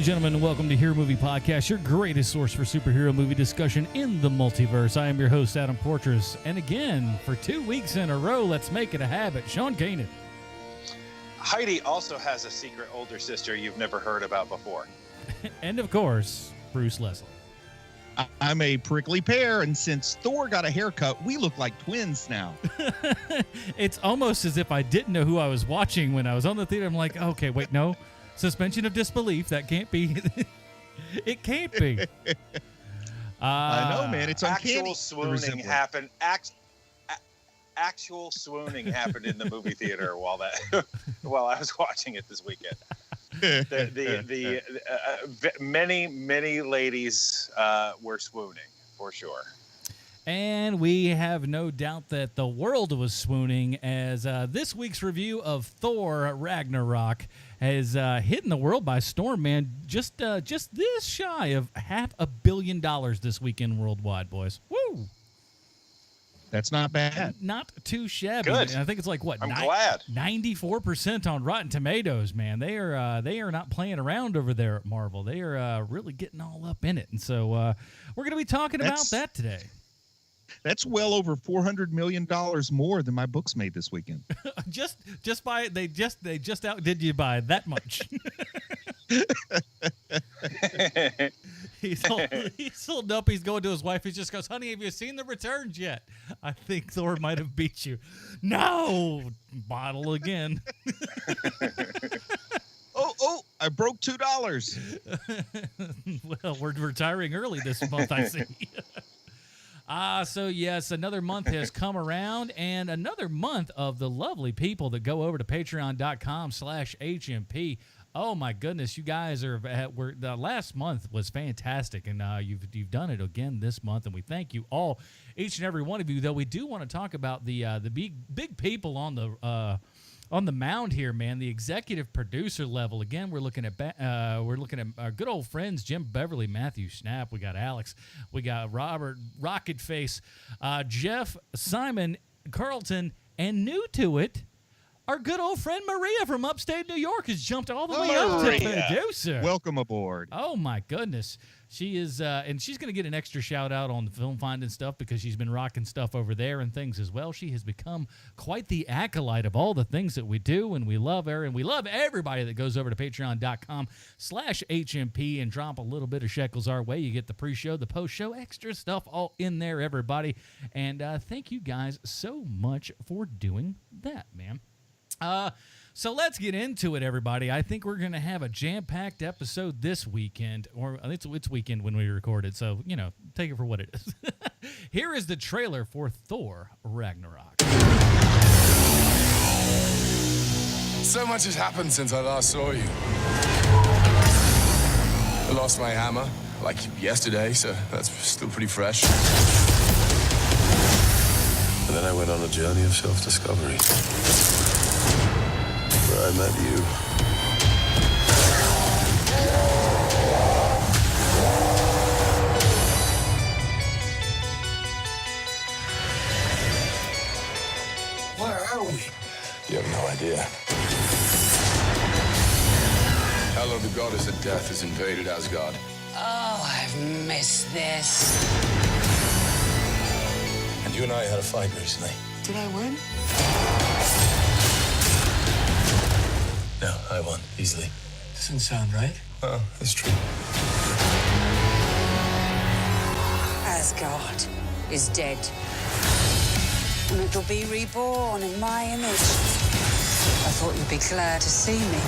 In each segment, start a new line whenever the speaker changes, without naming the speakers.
and gentlemen, welcome to Hero Movie Podcast, your greatest source for superhero movie discussion in the multiverse. I am your host, Adam Portrais, and again, for 2 weeks in a row, let's make it a habit, Sean Keenan.
Heidi also has a secret older sister you've never heard about before.
And of course, Bruce Leslie.
I'm a prickly pear, and since Thor got a haircut, we look like twins now.
It's almost as if I didn't know who I was watching when I was on the theater. I'm like, okay, wait, no. Suspension of disbelief. That can't be. It can't be.
I know, man. It's uncanny.
Actual swooning happened. Actual swooning happened in the movie theater while I was watching it this weekend. Many ladies were swooning for sure.
And we have no doubt that the world was swooning as this week's review of Thor Ragnarok has hit the world by storm, man. Just this shy of $500 million this weekend worldwide, boys. Woo!
That's not bad.
Not too shabby.
Good.
I think it's like, what?
I'm glad.
94% on Rotten Tomatoes, man. They are not playing around over there at Marvel. They are really getting all up in it. And so we're going to be talking about that today.
That's well over $400 million more than my books made this weekend.
just by they just outdid you by that much. He's holding up. He's going to his wife. He just goes, "Honey, have you seen the returns yet? I think Thor might have beat you." No, bottle again.
Oh! I broke $2.
Well, we're retiring early this month, I see. So yes, another month has come around, and another month of the lovely people that go over to patreon.com/HMP. Oh my goodness, you guys the last month was fantastic, and you've done it again this month, and we thank you all, each and every one of you. Though we do want to talk about the big people on the mound here, man. The executive producer level. Again, we're looking at our good old friends Jim Beverly, Matthew Schnapp. We got Alex. We got Robert, RocketFace, Jeff, Simon, Carlton, and new to it, our good old friend Maria from upstate New York has jumped all the way up to producer.
Welcome aboard.
Oh my goodness. She is, and she's going to get an extra shout out on the film finding stuff because she's been rocking stuff over there and things as well. She has become quite the acolyte of all the things that we do, and we love her, and we love everybody that goes over to patreon.com/HMP and drop a little bit of shekels our way. You get the pre-show, the post-show, extra stuff all in there, everybody. And thank you guys so much for doing that, man. So let's get into it, everybody. I think we're going to have a jam-packed episode this weekend, or it's weekend when we record it, so, take it for what it is. Here is the trailer for Thor Ragnarok.
So much has happened since I last saw you. I lost my hammer, like yesterday, so that's still pretty fresh. And then I went on a journey of self-discovery. Where I met you. Where are we? You have no idea. Hela, the goddess of death, has invaded Asgard.
Oh, I've missed this.
And you and I had a fight recently.
Did I win?
No, I won, easily.
Doesn't sound right.
Well, that's true.
Asgard is dead. And it'll be reborn in my image. I thought you'd be glad to see me.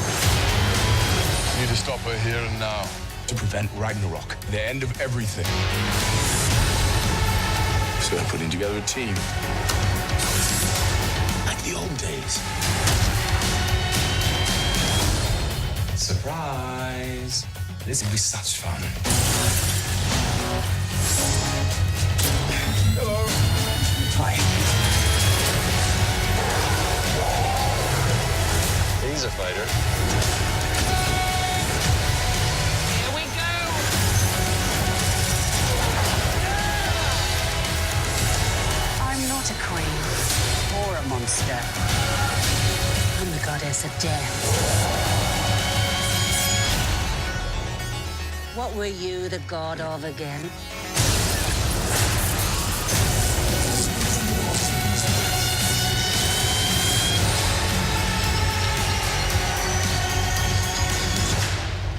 We need to stop her here and now. To prevent Ragnarok, the end of everything. So I'm putting together a team. Like the old days. Surprise! This will be such fun. Hello. Hi. He's a fighter.
Here we go! I'm not a queen or a monster. I'm the goddess of death. What were you the god of again?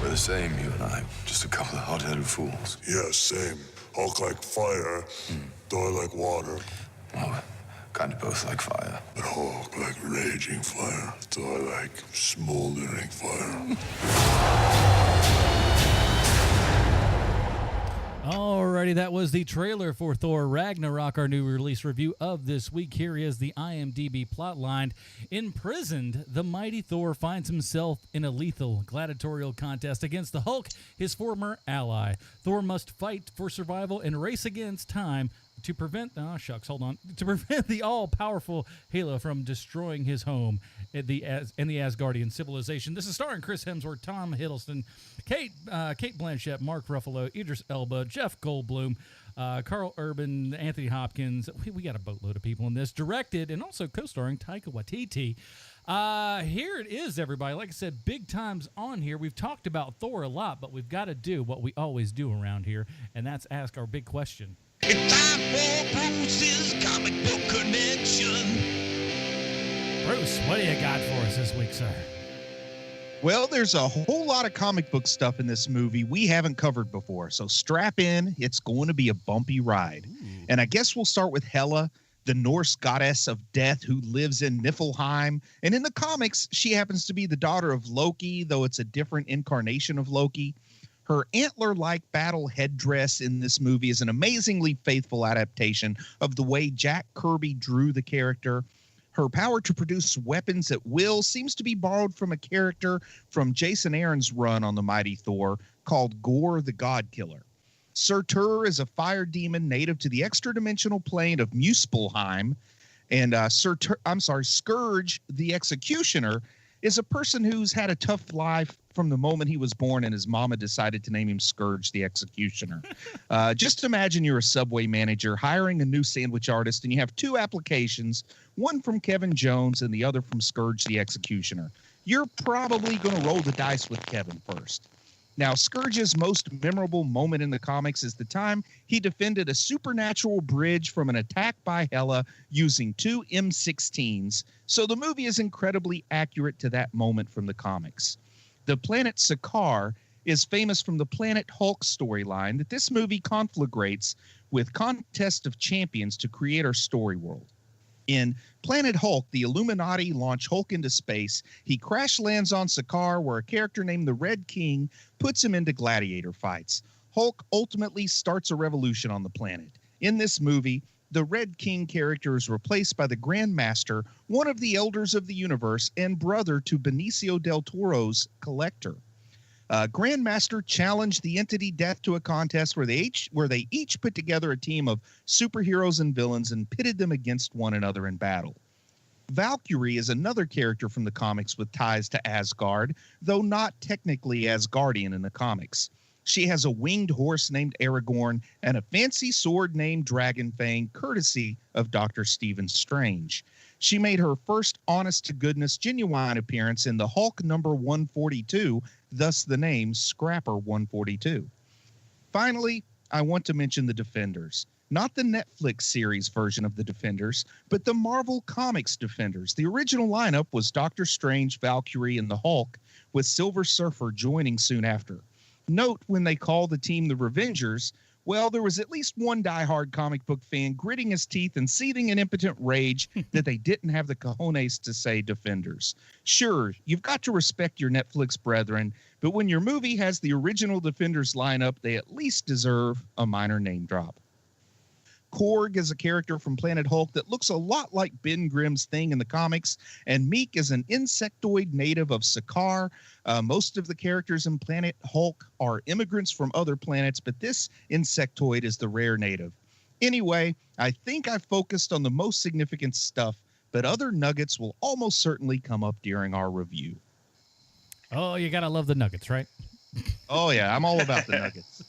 We're the same, you and I. Just a couple of hot-headed fools.
Yeah, same. Hulk like fire, Thor like water.
Well, kind of both like fire.
But Hulk like raging fire, Thor like smoldering fire.
Alrighty, that was the trailer for Thor Ragnarok, our new release review of this week. Here is the IMDb plotline. Imprisoned, the mighty Thor finds himself in a lethal gladiatorial contest against the Hulk, his former ally. Thor must fight for survival and race against time to prevent to prevent the all-powerful Hela from destroying his home in the Asgardian civilization. This is starring Chris Hemsworth, Tom Hiddleston, Kate Blanchett, Mark Ruffalo, Idris Elba, Jeff Goldblum, Carl Urban, Anthony Hopkins. We got a boatload of people in this. Directed and also co-starring Taika Waititi. Here it is, everybody. Like I said, big times on here. We've talked about Thor a lot, but we've got to do what we always do around here, and that's ask our big question.
It's time for Bruce's Comic Book Connection.
Bruce, what do you got for us this week, sir?
Well, there's a whole lot of comic book stuff in this movie we haven't covered before, so strap in. It's going to be a bumpy ride. Ooh. And I guess we'll start with Hela, the Norse goddess of death who lives in Niflheim. And in the comics, she happens to be the daughter of Loki, though it's a different incarnation of Loki. Her antler-like battle headdress in this movie is an amazingly faithful adaptation of the way Jack Kirby drew the character. Her power to produce weapons at will seems to be borrowed from a character from Jason Aaron's run on the Mighty Thor called Gore the God Killer. Surtur is a fire demon native to the extra-dimensional plane of Muspelheim. And Scourge the Executioner is a person who's had a tough life from the moment he was born and his mama decided to name him Scourge the Executioner. Just imagine you're a Subway manager hiring a new sandwich artist and you have two applications, one from Kevin Jones and the other from Scourge the Executioner. You're probably going to roll the dice with Kevin first. Now, Scourge's most memorable moment in the comics is the time he defended a supernatural bridge from an attack by Hela using two M16s, so the movie is incredibly accurate to that moment from the comics. The planet Sakaar is famous from the Planet Hulk storyline that this movie conflagrates with Contest of Champions to create our story world. In Planet Hulk, the Illuminati launch Hulk into space. He crash lands on Sakaar, where a character named the Red King puts him into gladiator fights. Hulk ultimately starts a revolution on the planet. In this movie, the Red King character is replaced by the Grand Master, one of the elders of the universe and brother to Benicio del Toro's Collector. Grandmaster challenged the entity Death to a contest where they each put together a team of superheroes and villains and pitted them against one another in battle. Valkyrie is another character from the comics with ties to Asgard, though not technically Asgardian in the comics. She has a winged horse named Aragorn and a fancy sword named Dragonfang, courtesy of Dr. Stephen Strange. She made her first honest-to-goodness genuine appearance in the Hulk number 142, thus the name Scrapper 142. Finally, I want to mention the Defenders. Not the Netflix series version of the Defenders, but the Marvel Comics Defenders. The original lineup was Doctor Strange, Valkyrie, and the Hulk, with Silver Surfer joining soon after. Note when they call the team the Revengers, well, there was at least one diehard comic book fan gritting his teeth and seething in impotent rage that they didn't have the cojones to say Defenders. Sure, you've got to respect your Netflix brethren, but when your movie has the original Defenders lineup, they at least deserve a minor name drop. Korg is a character from Planet Hulk that looks a lot like Ben Grimm's Thing in the comics, and Meek is an insectoid native of Sakaar. Most of the characters in Planet Hulk are immigrants from other planets, but this insectoid is the rare native. Anyway, I think I focused on the most significant stuff, but other nuggets will almost certainly come up during our review.
Oh, you gotta love the nuggets, right?
Oh yeah, I'm all about the nuggets.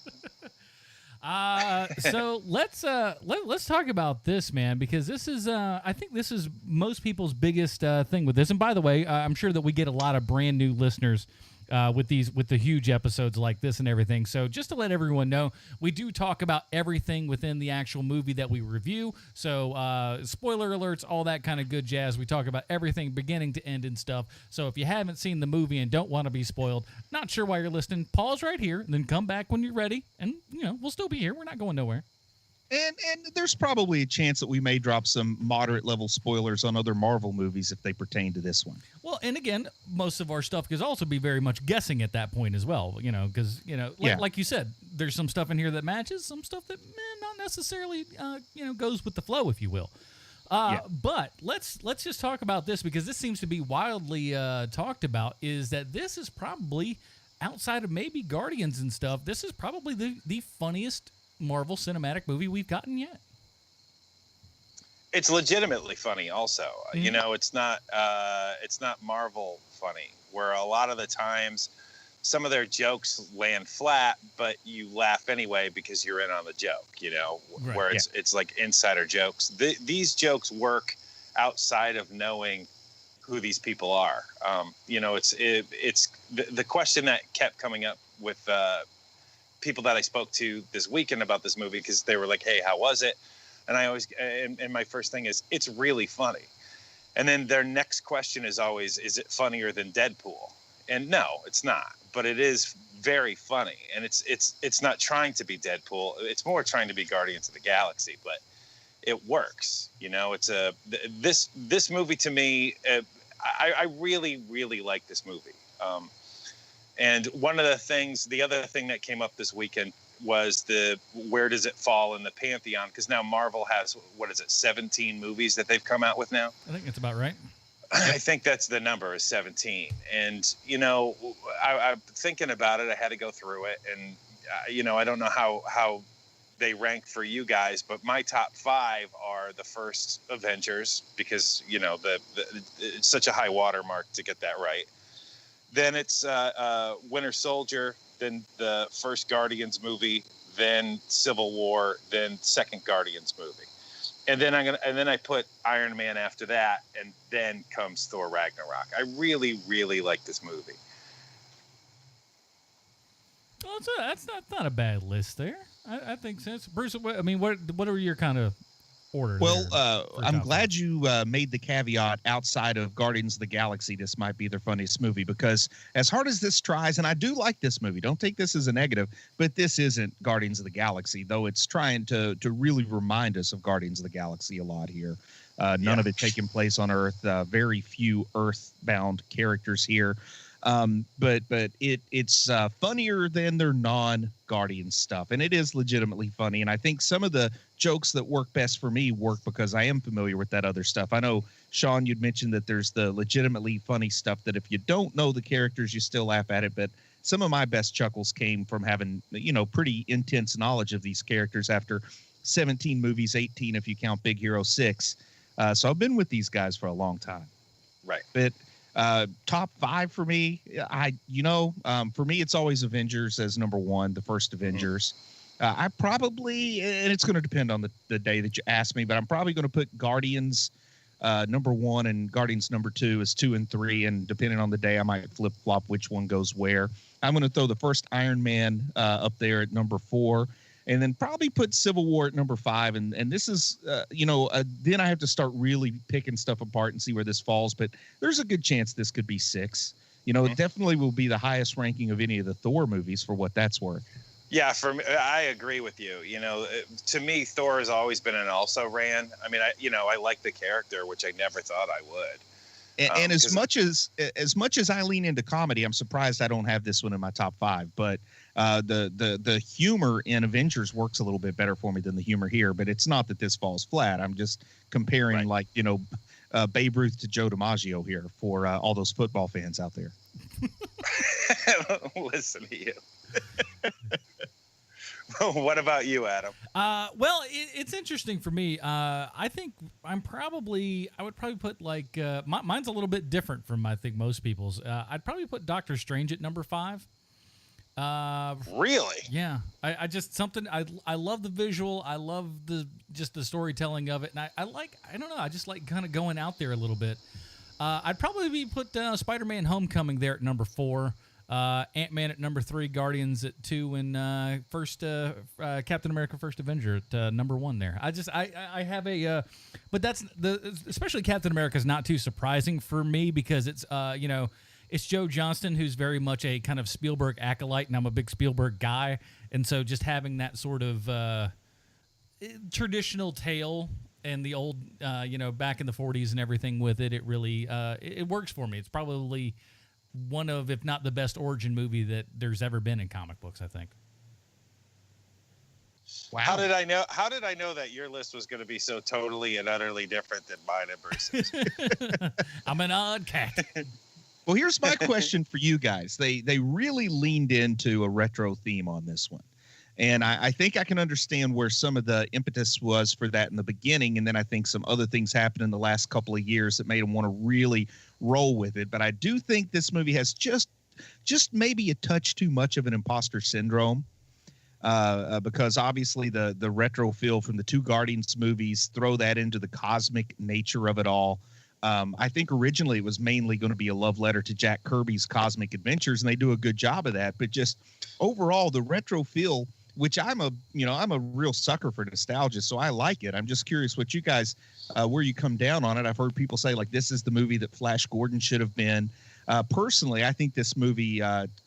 So let's talk about this, man, because this is I think this is most people's biggest thing with this. And by the way, I'm sure that we get a lot of brand new listeners with the huge episodes like this and everything. So just to let everyone know, we do talk about everything within the actual movie that we review. So spoiler alerts, all that kind of good jazz. We talk about everything beginning to end and stuff. So if you haven't seen the movie and don't want to be spoiled, not sure why you're listening, pause right here and then come back when you're ready. And, we'll still be here. We're not going nowhere.
And there's probably a chance that we may drop some moderate level spoilers on other Marvel movies if they pertain to this one.
Well, and again, most of our stuff could also be very much guessing at that point as well, because, like you said, there's some stuff in here that matches, some stuff that not necessarily, goes with the flow, if you will. But let's just talk about this, because this seems to be wildly talked about, is that this is probably, outside of maybe Guardians and stuff, this is probably the funniest Marvel Cinematic movie we've gotten yet.
It's legitimately funny also.
Mm-hmm.
It's not Marvel funny, where a lot of the times some of their jokes land flat, but you laugh anyway because you're in on the joke,
Right,
where it's like insider jokes. These jokes work outside of knowing who these people are. It's the question that kept coming up with people that I spoke to this weekend about this movie, because they were like, hey, how was it? And I always, and my first thing is, it's really funny. And then their next question is always, is it funnier than Deadpool? And no, it's not, but it is very funny. And it's not trying to be Deadpool. It's more trying to be Guardians of the Galaxy, but it works. This movie to me, I really, really like this movie. And the other thing that came up this weekend was where does it fall in the Pantheon? Because now Marvel has, 17 movies that they've come out with now?
I think that's about right.
I think that's the number, is 17. And, I'm thinking about it. I had to go through it. And, I don't know how they rank for you guys, but my top 5 are the first Avengers, because, it's such a high watermark to get that right. Then it's Winter Soldier, then the first Guardians movie, then Civil War, then second Guardians movie, and then I put Iron Man after that, and then comes Thor Ragnarok. I really, really like this movie.
Well, that's not a bad list there. I think so. Bruce, what are your kind of order?
Well, I'm glad you made the caveat outside of Guardians of the Galaxy. This might be their funniest movie, because as hard as this tries, and I do like this movie, don't take this as a negative, but this isn't Guardians of the Galaxy, though it's trying to really remind us of Guardians of the Galaxy a lot here. None of it taking place on Earth. Very few Earth-bound characters here. But it's funnier than their non-Guardian stuff, and it is legitimately funny. And I think some of the jokes that work best for me work because I am familiar with that other stuff. I know, Sean, you'd mentioned that there's the legitimately funny stuff that if you don't know the characters, you still laugh at it. But some of my best chuckles came from having, pretty intense knowledge of these characters after 17 movies, 18 if you count Big Hero 6. So I've been with these guys for a long time.
Right.
But top 5 for me, for me, it's always Avengers as number 1, the first Avengers. I probably, and it's going to depend on the day that you ask me, but I'm probably going to put Guardians number 1 and Guardians number 2 as 2 and 3. And depending on the day, I might flip flop which one goes where. I'm going to throw the first Iron Man up there at number 4. And then probably put Civil War at number 5. And this is, then I have to start really picking stuff apart and see where this falls. But there's a good chance this could be 6. It definitely will be the highest ranking of any of the Thor movies for what that's worth.
Yeah, for me, I agree with you. To me, Thor has always been an also-ran. I mean, I like the character, which I never thought I would.
And as much as I lean into comedy, I'm surprised I don't have this one in my top 5. But the humor in Avengers works a little bit better for me than the humor here. But it's not that this falls flat. I'm just comparing, Babe Ruth to Joe DiMaggio here for all those football fans out there.
Listen to you. What about you, Adam?
Well, it's interesting for me. I think I would probably put mine's a little bit different from I think most people's. I'd probably put Doctor Strange at number 5.
Really?
Yeah. I just something I love the visual. I love the storytelling of it, and I don't know. I just like kind of going out there a little bit. I'd probably put Spider-Man: Homecoming there at number 4. Ant-Man at number 3, Guardians at 2, and Captain America: First Avenger at number 1. There, I have a, but especially Captain America is not too surprising for me because it's it's Joe Johnston, who's very much a kind of Spielberg acolyte, and I'm a big Spielberg guy, and so just having that sort of traditional tale and the old, back in the 40s and everything with it, it really it works for me. It's probably one of, if not the best origin movie that there's ever been in comic books, I think.
Wow.
How did I know that your list was going to be so totally and utterly different than mine and Bruce's?
I'm an odd cat.
Well, here's my question for you guys. They really leaned into a retro theme on this one. And I think I can understand where some of the impetus was for that in the beginning. And then I think some other things happened in the last couple of years that made them want to really roll with it. But I do think this movie has just maybe a touch too much of an imposter syndrome. Because obviously the retro feel from the 2 Guardians movies throw that into the cosmic nature of it all. I think originally it was mainly going to be a love letter to Jack Kirby's Cosmic Adventures, and they do a good job of that. But just overall, the retro feel, which I'm a real sucker for nostalgia, so I like it. I'm just curious what you guys, where you come down on it. I've heard people say like this is the movie that Flash Gordon should have been. Personally, I think this movie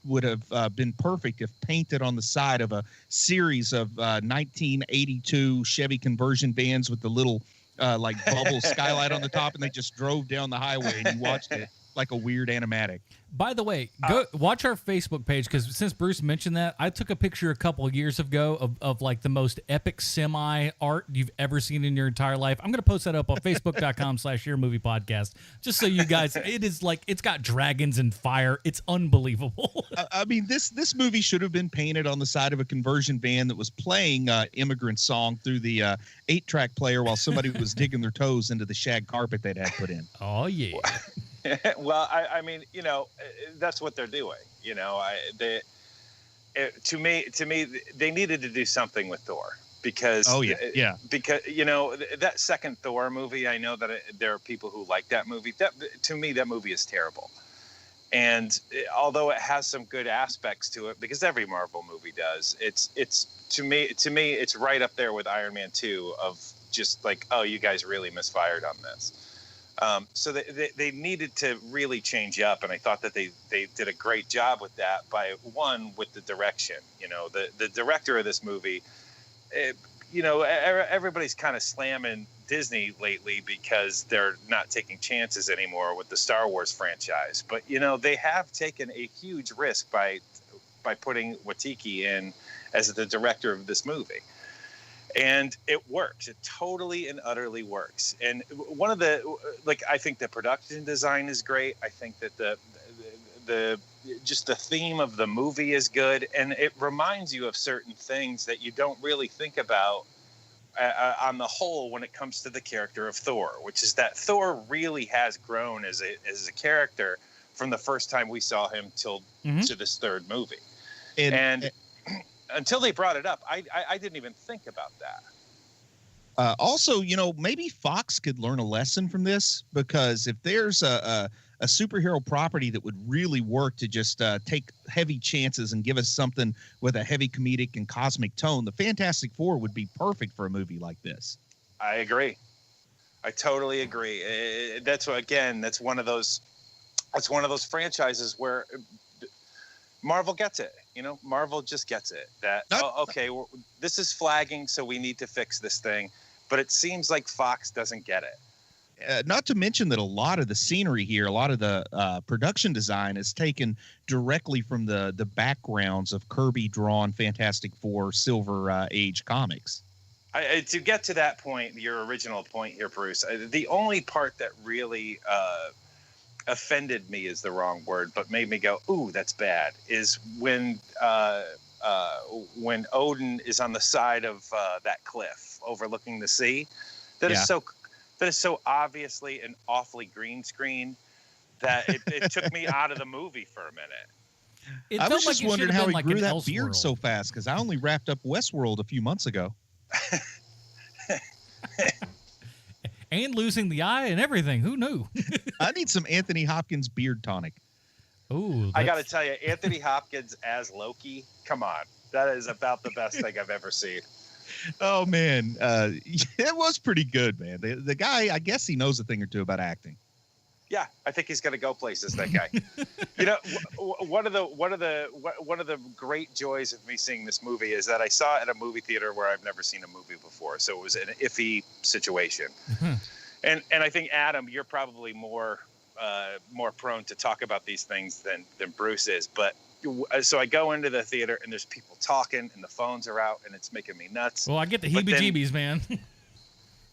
would have been perfect if painted on the side of a series of 1982 Chevy conversion vans with the little bubble skylight on the top, and they just drove down the highway and you watched it like a weird animatic.
By the way, go watch our Facebook page, because since Bruce mentioned that, I took a picture a couple of years ago of like the most epic semi art you've ever seen in your entire life. I'm going to post that up on facebook.com/yourmoviepodcast, just so you guys, it is like, it's got dragons and fire. It's unbelievable.
I mean, this movie should have been painted on the side of a conversion van that was playing Immigrant Song through the 8-track player while somebody was digging their toes into the shag carpet they'd had put in.
Oh, yeah.
Well, I mean, that's what they're doing. To me, they needed to do something with Thor because, because that second Thor movie. I know that there are people who like that movie. To me, that movie is terrible. And although it has some good aspects to it, because every Marvel movie does, it's to me, it's right up there with Iron Man 2 of just like, oh, you guys really misfired on this. So they needed to really change up, and I thought that they did a great job with that with the direction. The director of this movie, everybody's kind of slamming Disney lately because they're not taking chances anymore with the Star Wars franchise. But, they have taken a huge risk by putting Waititi in as the director of this movie. And it works. It totally and utterly works. And one of I think the production design is great. I think that the theme of the movie is good, and it reminds you of certain things that you don't really think about on the whole when it comes to the character of Thor, which is that Thor really has grown as a character from the first time we saw him to this 3rd movie, and until they brought it up, I didn't even think about that.
Also, maybe Fox could learn a lesson from this, because if there's a superhero property that would really work to just take heavy chances and give us something with a heavy comedic and cosmic tone, the Fantastic Four would be perfect for a movie like this.
I agree. I totally agree. That's one of those franchises where Marvel gets it. Marvel just gets it. That, this is flagging, so we need to fix this thing. But it seems like Fox doesn't get it.
Not to mention that a lot of the scenery here, a lot of the production design is taken directly from the backgrounds of Kirby-drawn Fantastic Four Silver Age comics.
To get to that point, your original point here, Bruce, the only part that really offended me is the wrong word, but made me go, ooh, that's bad, is when Odin is on the side of that cliff overlooking the sea. That is so obviously an awfully green screen that it took me out of the movie for a minute.
I was just wondering how he grew that beard so fast, because I only wrapped up Westworld a few months ago.
And losing the eye and everything. Who knew?
I need some Anthony Hopkins beard tonic.
Ooh,
I got to tell you, Anthony Hopkins as Loki, come on. That is about the best thing I've ever seen.
Oh, man. It was pretty good, man. The guy, I guess he knows a thing or two about acting.
Yeah, I think he's going to go places, that guy. You know, one of the great joys of me seeing this movie is that I saw it at a movie theater where I've never seen a movie before. So it was an iffy situation. And I think, Adam, you're probably more prone to talk about these things than Bruce is. But so I go into the theater and there's people talking and the phones are out and it's making me nuts.
Well, I get the heebie-jeebies, man.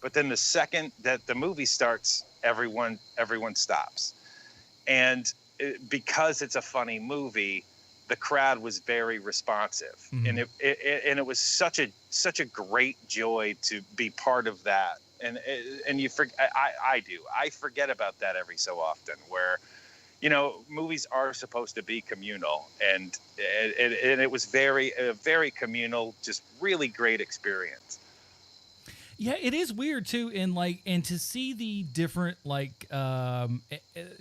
But then the second that the movie starts, everyone stops. And because it's a funny movie, the crowd was very responsive. Mm-hmm. And it was such a great joy to be part of that. And you forget, I do. I forget about that every so often, where, you know, movies are supposed to be communal, and it was very communal, just really great experience.
Yeah, it is weird too, and to see the different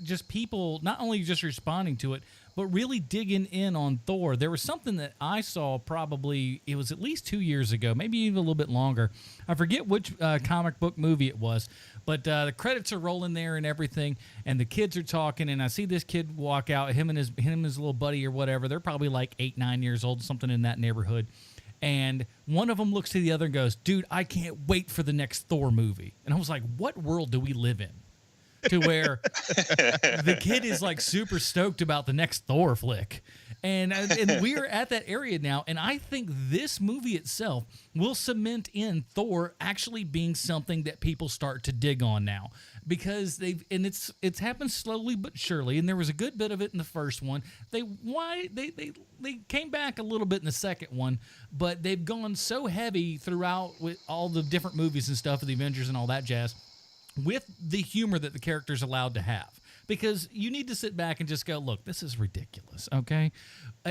just people not only just responding to it, but really digging in on Thor. There was something that I saw, probably it was at least 2 years ago, maybe even a little bit longer. I forget which comic book movie it was, but the credits are rolling there and everything, and the kids are talking, and I see this kid walk out, him and his little buddy or whatever. They're probably like 8-9 years old, something in that neighborhood. And one of them looks to the other and goes, "Dude, I can't wait for the next Thor movie." And I was like, what world do we live in? To where the kid is like super stoked about the next Thor flick. And we're at that area now. And I think this movie itself will cement in Thor actually being something that people start to dig on now. Because it's happened slowly but surely, and there was a good bit of it in the first one. They came back a little bit in the second one, but they've gone so heavy throughout with all the different movies and stuff of the Avengers and all that jazz, with the humor that the character's allowed to have. Because you need to sit back and just go, look, this is ridiculous, okay?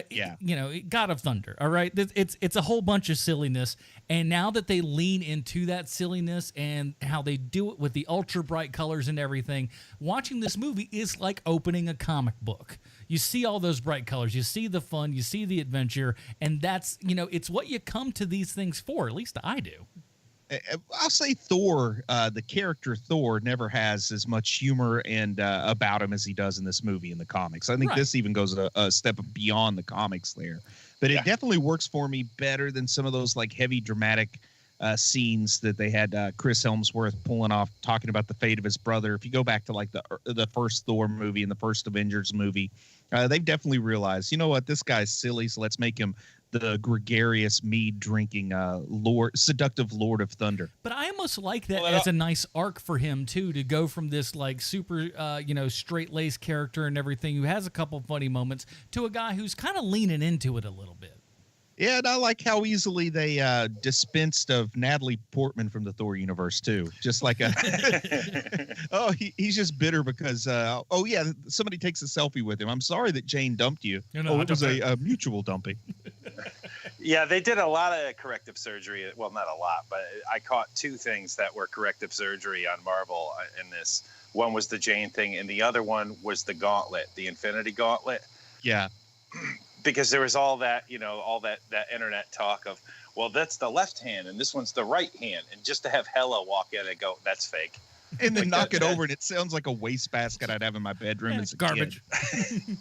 Yeah.
You know, God of Thunder, all right? It's a whole bunch of silliness, and now that they lean into that silliness and how they do it with the ultra bright colors and everything, watching this movie is like opening a comic book. You see all those bright colors, you see the fun, you see the adventure, and that's, you know, it's what you come to these things for, at least I do.
I'll say Thor, the character Thor, never has as much humor and about him as he does in this movie in the comics. I think this even goes a step beyond the comics there. But it definitely works for me better than some of those like heavy dramatic scenes that they had Chris Hemsworth pulling off, talking about the fate of his brother. If you go back to like the first Thor movie and the first Avengers movie, they've definitely realized, you know what, this guy's silly, so let's make him the gregarious mead drinking seductive Lord of Thunder. But
I almost like that as a nice arc for him too, to go from this like super straight laced character and everything, who has a couple funny moments, to a guy who's kind of leaning into it a little bit.
Yeah, and I like how easily they dispensed of Natalie Portman from the Thor universe too. Just like he's just bitter because somebody takes a selfie with him. I'm sorry that Jane dumped you.
No,
it was a mutual dumping.
Yeah, they did a lot of corrective surgery. Well, not a lot, but I caught two things that were corrective surgery on Marvel in this. One was the Jane thing, and the other one was the gauntlet, the Infinity Gauntlet.
Yeah.
Because there was all that internet talk of, well, that's the left hand and this one's the right hand. And just to have Hela walk in and go, that's fake.
And then knock it over, and it sounds like a wastebasket I'd have in my bedroom as a
garbage.
Kid.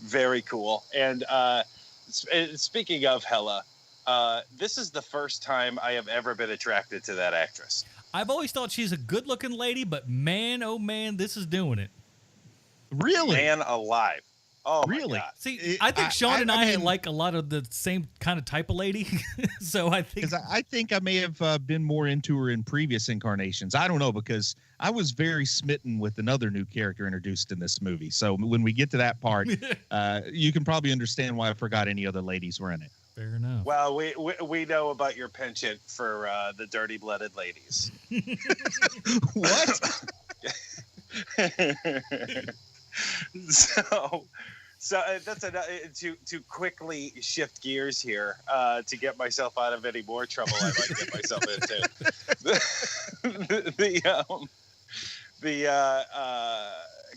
Very cool. And speaking of Hela, this is the first time I have ever been attracted to that actress.
I've always thought she's a good-looking lady, but man, oh man, this is doing it.
Really?
Man alive. Oh,
really?
See, I think Sean and I like a lot of the same kind of type of lady. So I think
I may have been more into her in previous incarnations. I don't know, because I was very smitten with another new character introduced in this movie. So when we get to that part, you can probably understand why I forgot any other ladies were in it.
Fair enough.
Well, we know about your penchant for the dirty-blooded ladies.
What?
So that's to quickly shift gears here to get myself out of any more trouble I might get myself into. the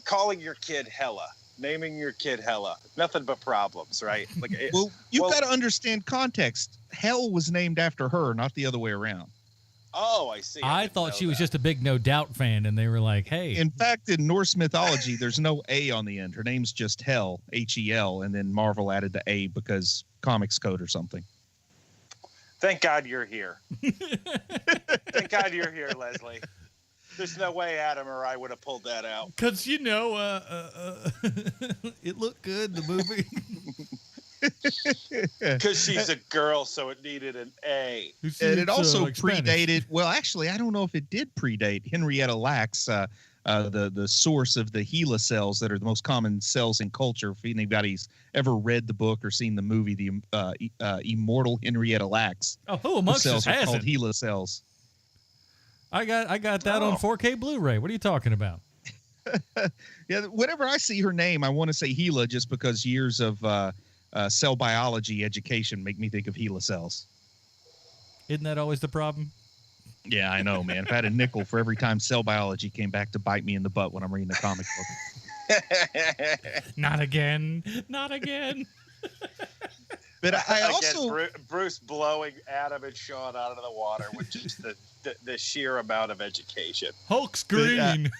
calling your kid Hela naming your kid Hela. Nothing but problems, right? Like,
Well, you've got to understand context. Hell was named after her, not the other way around.
Oh, I see.
I thought she was just a big No Doubt fan, and they were like, hey.
In fact, in Norse mythology, there's no A on the end. Her name's just Hel, Hel, and then Marvel added the A because comics code or something.
Thank God you're here. Thank God you're here, Leslie. There's no way Adam or I would have pulled that out.
Because, it looked good, the movie.
Because she's a girl, so it needed an A.
And it also predated. Well, actually, I don't know if it did predate Henrietta Lacks, the source of the Hela cells that are the most common cells in culture. If anybody's ever read the book or seen the movie, the immortal Henrietta Lacks.
Oh, who amongst us
cells are called
hasn't?
Hela cells.
I got that on 4K Blu-ray. What are you talking about?
Yeah, whenever I see her name, I want to say Hela just because years of cell biology education make me think of Hela cells.
Isn't that always the problem?
Yeah, I know, man. If I had a nickel for every time cell biology came back to bite me in the butt when I'm reading a comic book.
Not again. Not again.
But I also...
Bruce blowing Adam and Sean out of the water with just the sheer amount of education.
Hulk screen.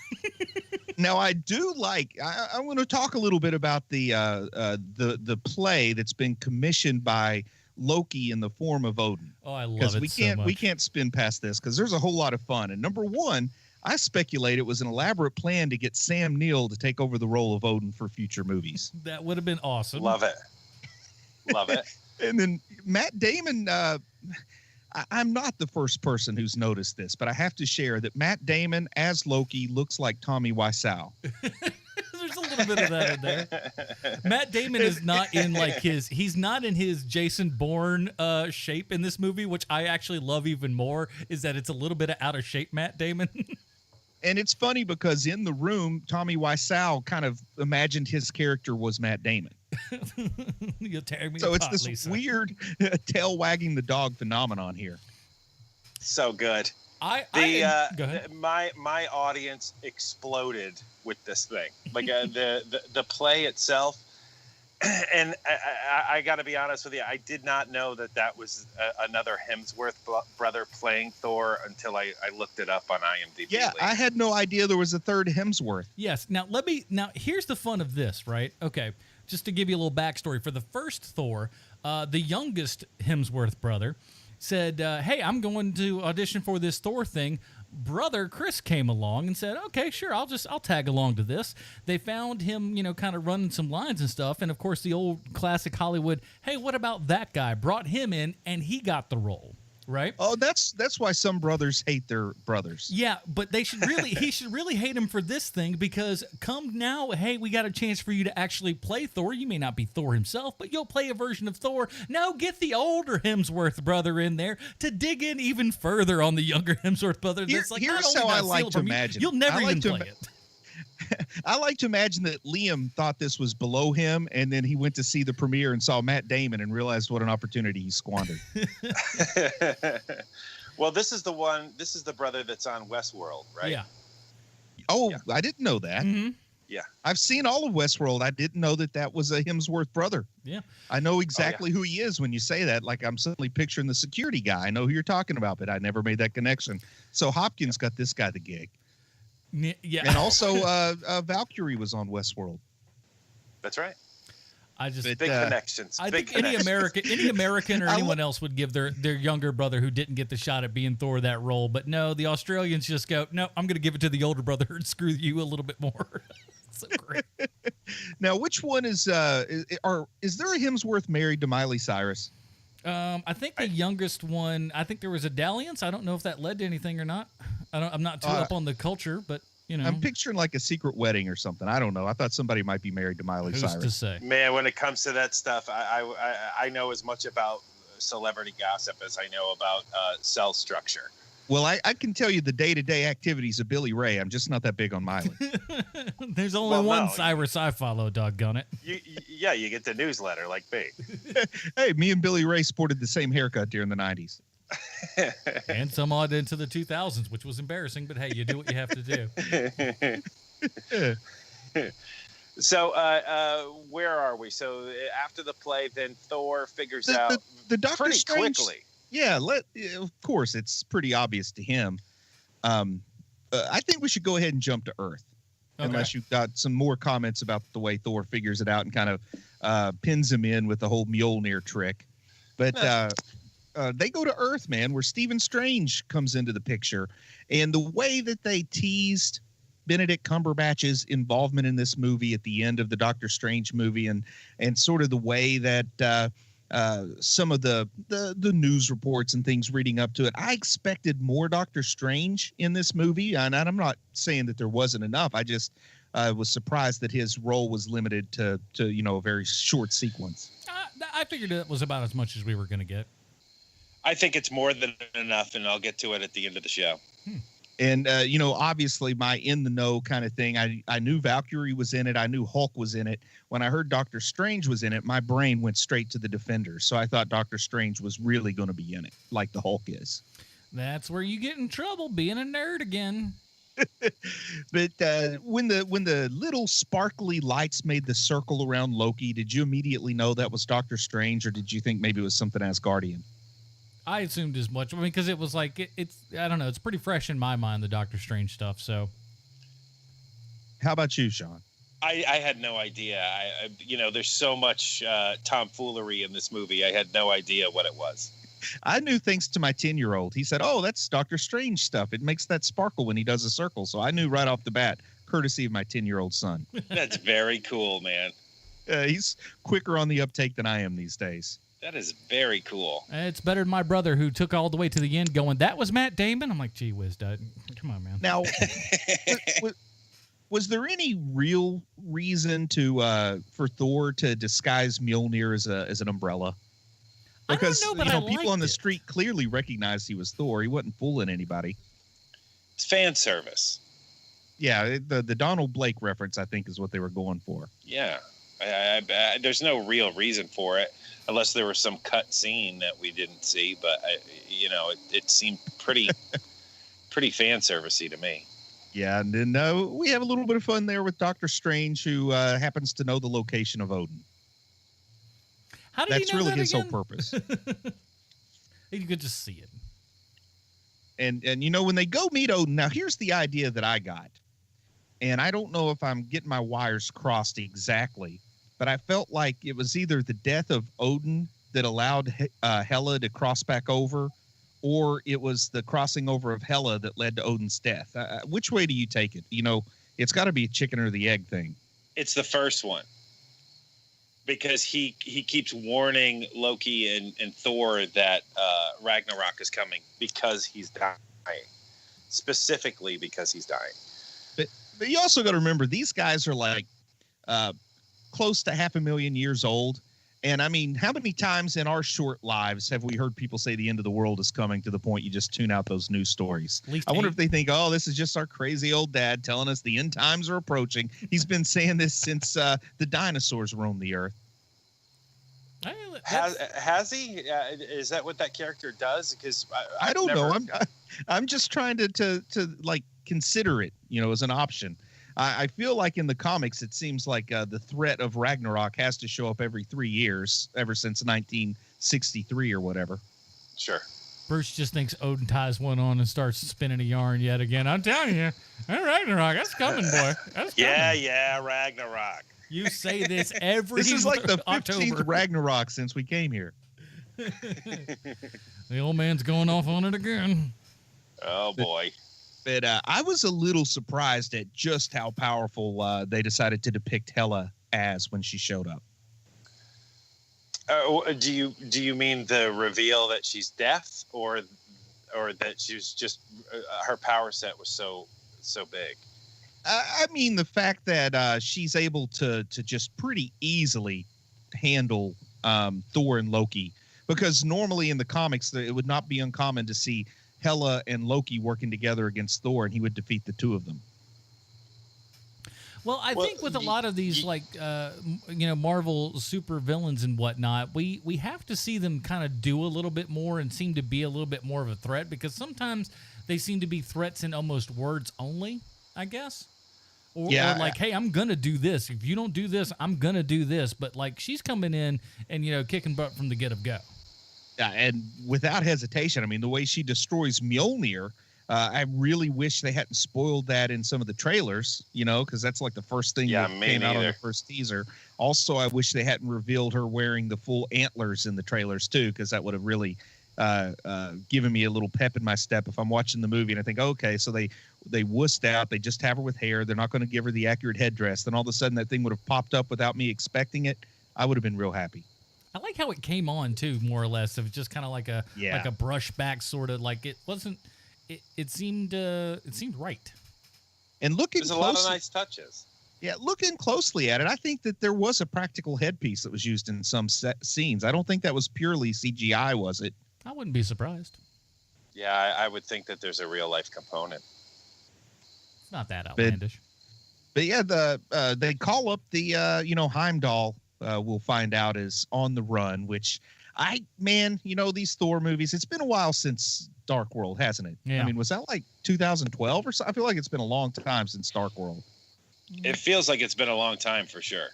Now, I do like... I want to talk a little bit about the play that's been commissioned by Loki in the form of Odin.
Oh, I love it so much.
We can't spin past this because there's a whole lot of fun. And number one, I speculate it was an elaborate plan to get Sam Neill to take over the role of Odin for future movies.
That would have been awesome.
Love it. Love it.
And then Matt Damon, I'm not the first person who's noticed this, but I have to share that Matt Damon as Loki looks like Tommy Wiseau.
There's a little bit of that in there. Matt Damon is not in he's not in his Jason Bourne shape in this movie, which I actually love even more, is that it's a little bit of out of shape Matt Damon.
And it's funny because in the room, Tommy Wiseau kind of imagined his character was Matt Damon.
You'll tear me
so
apart,
it's this
Lisa.
weird tail wagging the dog phenomenon here.
So good.
Go ahead.
My audience exploded with this thing. Like the play itself. And I got to be honest with you, I did not know that was another Hemsworth brother playing Thor until I looked it up on IMDb.
Yeah, I had no idea there was a third Hemsworth.
Yes. Now here's the fun of this, right? Okay. Just to give you a little backstory, for the first Thor, the youngest Hemsworth brother said, hey, I'm going to audition for this Thor thing. Brother Chris came along and said, okay, sure, I'll tag along to this. They found him, kind of running some lines and stuff. And of course, the old classic Hollywood, hey, what about that guy? Brought him in and he got the role. Right?
Oh, that's why some brothers hate their brothers.
Yeah, but he should really hate him for this thing, because come now, hey, we got a chance for you to actually play Thor. You may not be Thor himself, but you'll play a version of Thor. Now get the older Hemsworth brother in there to dig in even further on the younger Hemsworth brother. That's
Here's how I like to imagine.
You'll never even play it.
I like to imagine that Liam thought this was below him, and then he went to see the premiere and saw Matt Damon and realized what an opportunity he squandered.
Well, this is the brother that's on Westworld, right?
Yeah.
Oh, yeah. I didn't know that.
Mm-hmm.
Yeah.
I've seen all of Westworld. I didn't know that was a Hemsworth brother.
Yeah.
I know exactly who he is when you say that. Like, I'm suddenly picturing the security guy. I know who you're talking about, but I never made that connection. So Hopkins got this guy the gig.
Yeah.
And also Valkyrie was on Westworld.
That's right. Big connections.
I
big
think
connections.
any American or anyone else would give their younger brother who didn't get the shot at being Thor that role. But no, the Australians just go, no, I'm going to give it to the older brother and screw you a little bit more. So great.
Now, which one is there a Hemsworth married to Miley Cyrus?
I think the youngest one, I think there was a dalliance. I don't know if that led to anything or not. I'm not too up on the culture, but
I'm picturing like a secret wedding or something. I don't know. I thought somebody might be married to Miley Cyrus.
Who's to say?
Man, when it comes to that stuff, I know as much about celebrity gossip as I know about cell structure.
Well, I can tell you the day-to-day activities of Billy Ray. I'm just not that big on Miley.
There's only one Cyrus I follow, doggone it.
You get the newsletter like me.
Hey, me and Billy Ray sported the same haircut during the 90s.
And some odd into the 2000s, which was embarrassing, but hey, you do what you have to do.
So where are we? So after the play, then Thor figures out
the Doctor
pretty
Strange,
quickly.
Yeah, of course, it's pretty obvious to him. I think we should go ahead and jump to Earth, unless you've got some more comments about the way Thor figures it out and kind of pins him in with the whole Mjolnir trick. But they go to Earth, man, where Stephen Strange comes into the picture. And the way that they teased Benedict Cumberbatch's involvement in this movie at the end of the Doctor Strange movie, and sort of the way that some of the news reports and things reading up to it, I expected more Doctor Strange in this movie, and I'm not saying that there wasn't enough. I just was surprised that his role was limited to a very short sequence.
I figured it was about as much as we were going to get.
I think it's more than enough, and I'll get to it at the end of the show.
And, obviously my in the know kind of thing. I knew Valkyrie was in it. I knew Hulk was in it. When I heard Doctor Strange was in it, my brain went straight to the Defenders. So I thought Doctor Strange was really going to be in it, like the Hulk is.
That's where you get in trouble, being a nerd again.
But when the little sparkly lights made the circle around Loki, did you immediately know that was Doctor Strange, or did you think maybe it was something Asgardian?
I assumed as much. I mean, because it was like, it's I don't know, it's pretty fresh in my mind, the Doctor Strange stuff. So,
how about you, Sean?
I had no idea. There's so much tomfoolery in this movie. I had no idea what it was.
I knew thanks to my 10-year-old. He said, "Oh, that's Doctor Strange stuff. It makes that sparkle when he does a circle." So I knew right off the bat, courtesy of my 10-year-old son.
That's very cool, man.
He's quicker on the uptake than I am these days.
That is very cool.
It's better than my brother, who took all the way to the end going, "That was Matt Damon?" I'm like, gee whiz, Dad. Come on, man.
Now, was there any real reason for Thor to disguise Mjolnir as an umbrella? Because
I don't know, but
people on the street clearly recognized he was Thor. He wasn't fooling anybody.
It's fan service.
Yeah, the Donald Blake reference, I think, is what they were going for.
Yeah. There's no real reason for it, unless there was some cut scene that we didn't see. But it seemed pretty fan servicey to me.
Yeah, and then we have a little bit of fun there with Doctor Strange, who happens to know the location of Odin.
How did
That's
he know
really
that
his
again?
whole purpose.
You could just see it.
And when they go meet Odin, now here's the idea that I got, and I don't know if I'm getting my wires crossed exactly, but I felt like it was either the death of Odin that allowed Hela to cross back over, or it was the crossing over of Hela that led to Odin's death. Which way do you take it? It's got to be a chicken or the egg thing.
It's the first one, because he keeps warning Loki and Thor that Ragnarok is coming because he's dying, specifically because he's dying.
But you also got to remember, these guys are like close to 500,000 years old. And I mean, how many times in our short lives have we heard people say the end of the world is coming to the point you just tune out those news stories? I wonder if they think, oh, this is just our crazy old dad telling us the end times are approaching. He's been saying this since the dinosaurs roamed the earth.
Has he? Is that what that character does? Because
I don't know. I'm just trying to like consider it, as an option. I feel like in the comics, it seems like the threat of Ragnarok has to show up every 3 years, ever since 1963 or whatever.
Sure.
Bruce just thinks Odin ties one on and starts spinning a yarn yet again. I'm telling you, that Ragnarok, that's coming, boy. That's coming.
Yeah, Ragnarok.
You say this every
This is like the 15th
October.
Ragnarok since we came here.
The old man's going off on it again.
Oh, boy.
But I was a little surprised at just how powerful they decided to depict Hela as when she showed up.
Do you mean the reveal that she's deaf, or that she was just her power set was so big?
I mean the fact that she's able to just pretty easily handle Thor and Loki, because normally in the comics it would not be uncommon to see Hela and Loki working together against Thor, and he would defeat the two of them.
Well, I think with a lot of these, Marvel super villains and whatnot, we have to see them kind of do a little bit more and seem to be a little bit more of a threat, because sometimes they seem to be threats in almost words only, I guess. or like, hey, I'm gonna do this. If you don't do this, I'm gonna do this. But like, she's coming in and kicking butt from the get of go.
Yeah, and without hesitation. I mean, the way she destroys Mjolnir. I really wish they hadn't spoiled that in some of the trailers, because that's like the first thing that came out on the first teaser. Also, I wish they hadn't revealed her wearing the full antlers in the trailers too, because that would have really given me a little pep in my step if I'm watching the movie and I think, okay, so they wussed out. They just have her with hair. They're not going to give her the accurate headdress. Then all of a sudden that thing would have popped up without me expecting it. I would have been real happy.
I like how it came on too, more or less. It was just kind of like a brush back sort of, like it wasn't. It seemed right.
And looking
there's a lot of nice touches.
Yeah, looking closely at it, I think that there was a practical headpiece that was used in some scenes. I don't think that was purely CGI, was it?
I wouldn't be surprised.
Yeah, I would think that there's a real life component.
It's not that outlandish.
But yeah, they call up the Heimdall. We'll find out is on the run. Which these Thor movies. It's been a while since Dark World, hasn't it?
Yeah.
I mean, was that like 2012 or so? I feel like it's been a long time since Dark World.
It feels like it's been a long time for sure.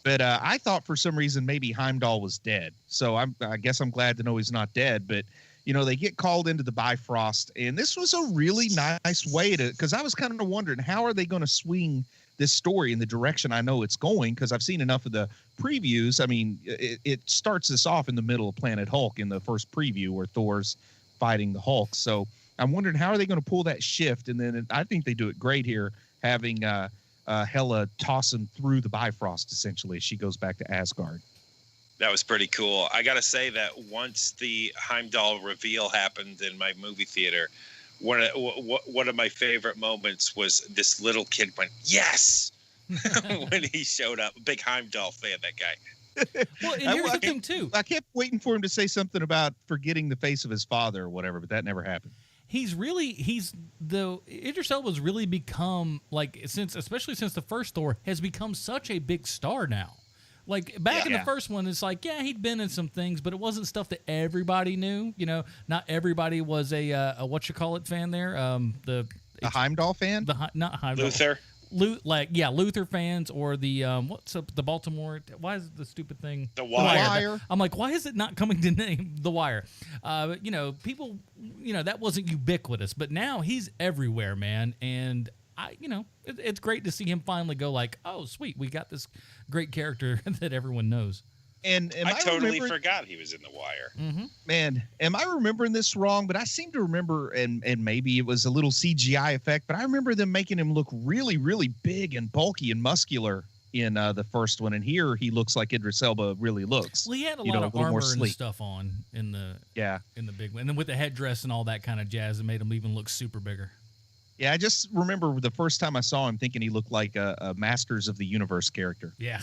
But I thought for some reason maybe Heimdall was dead. So I guess I'm glad to know he's not dead. But, they get called into the Bifrost. And this was a really nice way because I was kind of wondering, how are they going to swing this story in the direction I know it's going? Because I've seen enough of the previews. I mean, it starts this off in the middle of Planet Hulk in the first preview where Thor's fighting the Hulk. So I'm wondering, how are they going to pull that shift? And then I think they do it great here, having Hela toss him through the Bifrost, essentially, as she goes back to Asgard.
That was pretty cool. I got to say that once the Heimdall reveal happened in my movie theater, one of my favorite moments was this little kid went, yes, when he showed up. Big Heimdall fan, that guy.
Well, and here's the thing, too.
I kept waiting for him to say something about forgetting the face of his father or whatever, but that never happened.
Idris Elba's really become, like, especially since the first Thor, has become such a big star now. Like, back in the first one, it's like, yeah, he'd been in some things, but it wasn't stuff that everybody knew. Not everybody was a fan there. The
Heimdall fan?
Not Heimdall.
Luther?
Luther fans, or the the Baltimore. Why is it the stupid thing?
The Wire.
I'm like, why is it not coming to name The Wire? People, that wasn't ubiquitous, but now he's everywhere, man. And it's great to see him finally go like, oh, sweet, we got this great character that everyone knows.
And
I totally forgot he was in The Wire.
Mm-hmm.
Man, am I remembering this wrong? But I seem to remember, and maybe it was a little CGI effect, but I remember them making him look really, really big and bulky and muscular in the first one. And here he looks like Idris Elba really looks.
Well, he had a lot of armor and stuff on in the big one. And then with the headdress and all that kind of jazz, it made him even look super bigger.
Yeah, I just remember the first time I saw him thinking he looked like a Masters of the Universe character.
Yeah.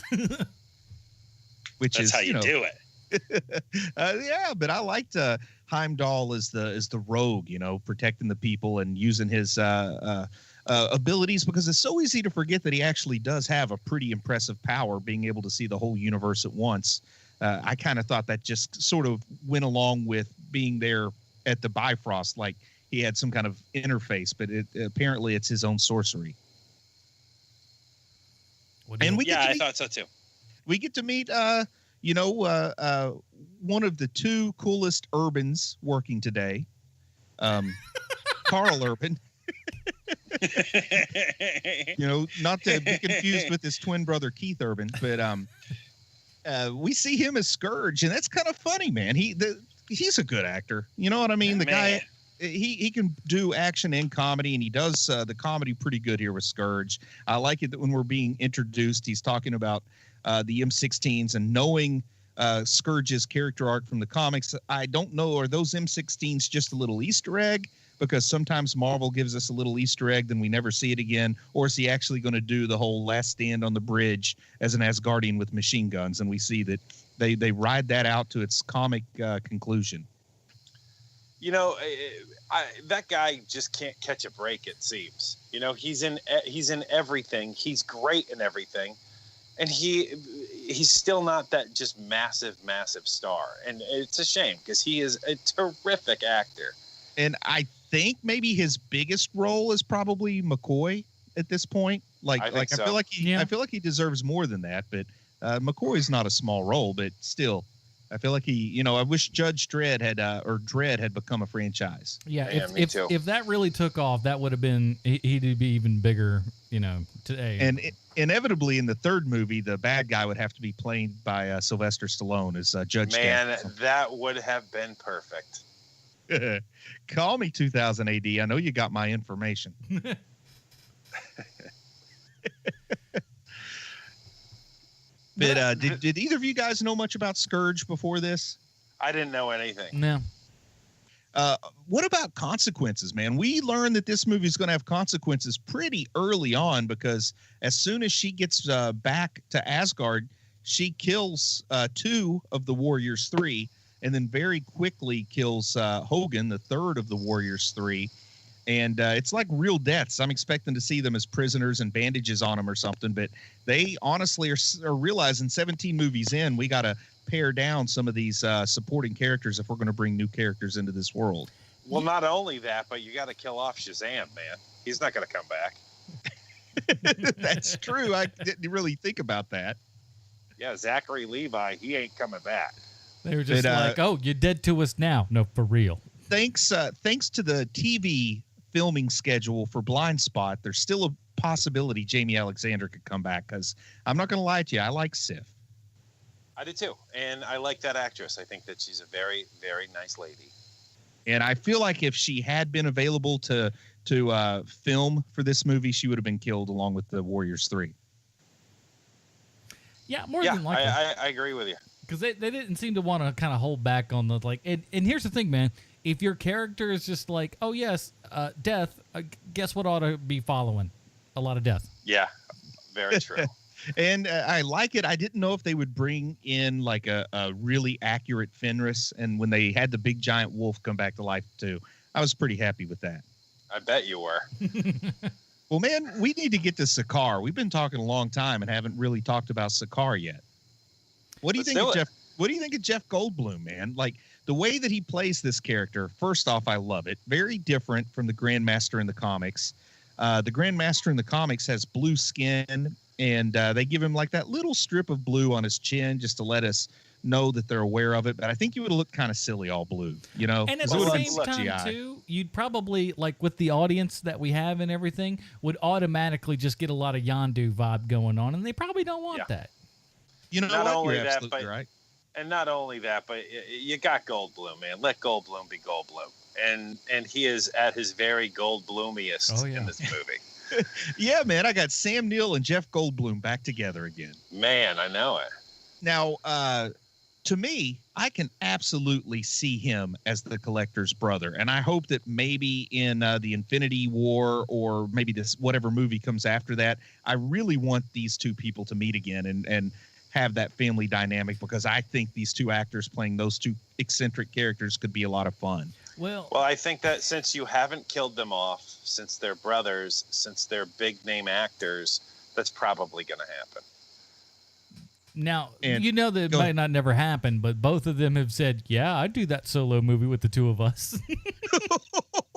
That's how you do it.
Yeah, but I liked Heimdall as the rogue, protecting the people and using his abilities, because it's so easy to forget that he actually does have a pretty impressive power, being able to see the whole universe at once. I kind of thought that just sort of went along with being there at the Bifrost, like he had some kind of interface, but apparently it's his own sorcery.
I thought so too.
We get to meet, one of the two coolest Urbans working today, Carl Urban. Not to be confused with his twin brother Keith Urban, but we see him as Scourge, and that's kind of funny, man. He's a good actor. You know what I mean? The guy, he can do action and comedy, and he does the comedy pretty good here with Scourge. I like it that when we're being introduced, he's talking about the M16s and knowing Scourge's character arc from the comics. I don't know, are those M16s just a little Easter egg? Because sometimes Marvel gives us a little Easter egg, then we never see it again. Or is he actually going to do the whole last stand on the bridge as an Asgardian with machine guns? And we see that they ride that out to its comic conclusion.
That guy just can't catch a break, it seems. He's in everything. He's great in everything. And he's still not that just massive star. And it's a shame, because he is a terrific actor.
And I think maybe his biggest role is probably McCoy at this point. I feel like he deserves more than that. But McCoy's not a small role, but still, I feel like he. I wish Judge Dredd had become a franchise.
Yeah, if that really took off, that would have been he'd be even bigger. Today.
And inevitably, in the third movie, the bad guy would have to be played by Sylvester Stallone as Judge Dredd.
Man, that would have been perfect.
Call me 2000 AD. I know you got my information. But did either of you guys know much about Scourge before this?
I didn't know anything.
No.
What about consequences, man? We learned that this movie is going to have consequences pretty early on, because as soon as she gets back to Asgard, she kills 2 of the Warriors 3, and then very quickly kills Hogan, the 3rd of the Warriors 3. And it's like real deaths. I'm expecting to see them as prisoners and bandages on them or something. But they honestly are realizing 17 movies in, we got to pare down some of these supporting characters if we're going to bring new characters into this world.
Well, not only that, but you got to kill off Shazam, man. He's not going to come back.
That's true. I didn't really think about that.
Yeah, Zachary Levi, he ain't coming back.
They were just like, "Oh, you're dead to us now." No, for real.
Thanks to the TV filming schedule for Blind Spot, there's still a possibility Jamie Alexander could come back, because I'm not going to lie to you, I like Sif.
I do too, and I like that actress. I think that she's a very, very nice lady.
And I feel like if she had been available to film for this movie, she would have been killed along with the Warriors 3.
Yeah, more than likely.
I agree with you.
Because they didn't seem to want to kind of hold back on the and here's the thing, man. If your character is just like, oh yes, death, guess what ought to be following? A lot of death.
Yeah, very true.
And I like it. I didn't know if they would bring in like a really accurate Fenris, and when they had the big giant wolf come back to life too, I was pretty happy with that.
I bet you were.
Well, man, we need to get to Sakaar. We've been talking a long time and haven't really talked about Sakaar yet. What do you think of Jeff? What do you think of Jeff Goldblum, man? Like the way that he plays this character. First off, I love it. Very different from the Grandmaster in the comics. The Grandmaster in the comics has blue skin, and they give him like that little strip of blue on his chin just to let us know that they're aware of it. But I think he would have looked kind of silly all blue,
And at the same time, too, you'd probably, like with the audience that we have and everything, would automatically just get a lot of Yondu vibe going on, and they probably don't want that.
Not only
You're
that,
absolutely
but
right.
And not only that, but you got Goldblum, man. Let Goldblum be Goldblum, and he is at his very Goldblumiest in this movie.
Yeah, man, I got Sam Neill and Jeff Goldblum back together again.
Man, I know it.
Now, to me, I can absolutely see him as the Collector's brother, and I hope that maybe in the Infinity War, or maybe this whatever movie comes after that, I really want these two people to meet again and have that family dynamic, because I think these two actors playing those two eccentric characters could be a lot of fun.
Well, I think that since you haven't killed them off, since they're brothers, since they're big name actors, that's probably going to happen.
Now, that might not never happen, but both of them have said, yeah, I'd do that solo movie with the two of us.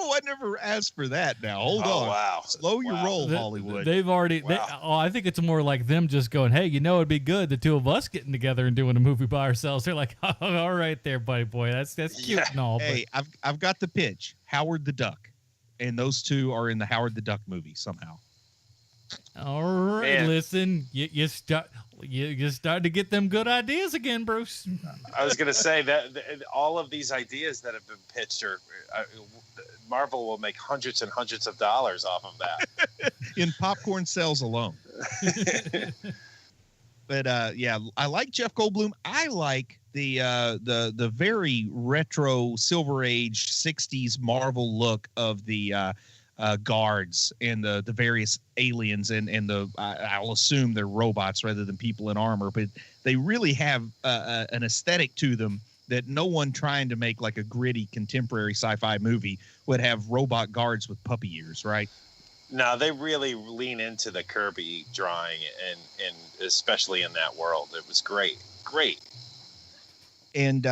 Oh, I never asked for that now. Hold on.
Wow.
Slow your roll, Hollywood.
They've already, I think it's more like them just going, hey, it'd be good, the two of us getting together and doing a movie by ourselves. They're like, oh, all right there, buddy boy. That's cute and all.
Hey, but I've got the pitch. Howard the Duck. And those two are in the Howard the Duck movie somehow.
All right, man. Listen, you start to get them good ideas again, Bruce.
I was going to say that all of these ideas that have been pitched Marvel will make hundreds and hundreds of dollars off of that
in popcorn sales alone. But yeah, I like Jeff Goldblum. I like the very retro Silver Age 60s Marvel look of the guards and the various aliens and I'll assume they're robots rather than people in armor, but they really have an aesthetic to them that no one trying to make like a gritty contemporary sci-fi movie would have robot guards with puppy ears, right?
No, they really lean into the Kirby drawing and especially in that world. It was great.
And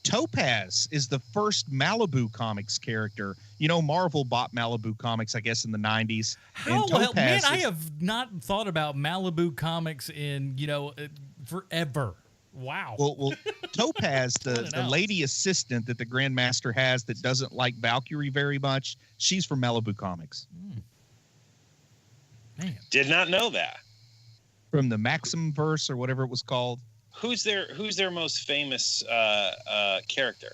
Topaz is the first Malibu Comics character. You know, Marvel bought Malibu Comics, I guess, in the 90s.
How well, man, I have not thought about Malibu Comics in, forever. Wow.
Well, Topaz, the lady assistant that the Grandmaster has that doesn't like Valkyrie very much, she's from Malibu Comics.
Man.
Did not know that.
From the Maxim verse or whatever it was called.
Who's their most famous character?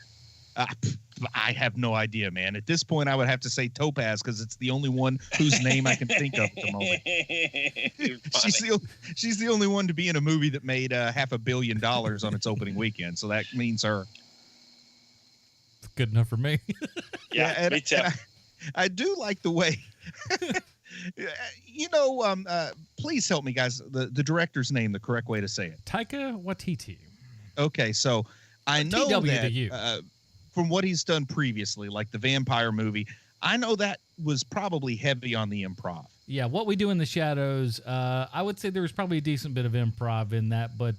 I have no idea, man. At this point, I would have to say Topaz because it's the only one whose name I can think of at the moment. She's the only one to be in a movie that made $500 million on its opening weekend, so that means her.
Good enough for me.
Yeah, me too.
I do like the way. Please help me, guys. The director's name, the correct way to say it.
Taika Waititi.
Okay, so I know
TW
that from what he's done previously, like the vampire movie, I know that was probably heavy on the improv.
Yeah, What We Do in the Shadows, I would say there was probably a decent bit of improv in that, but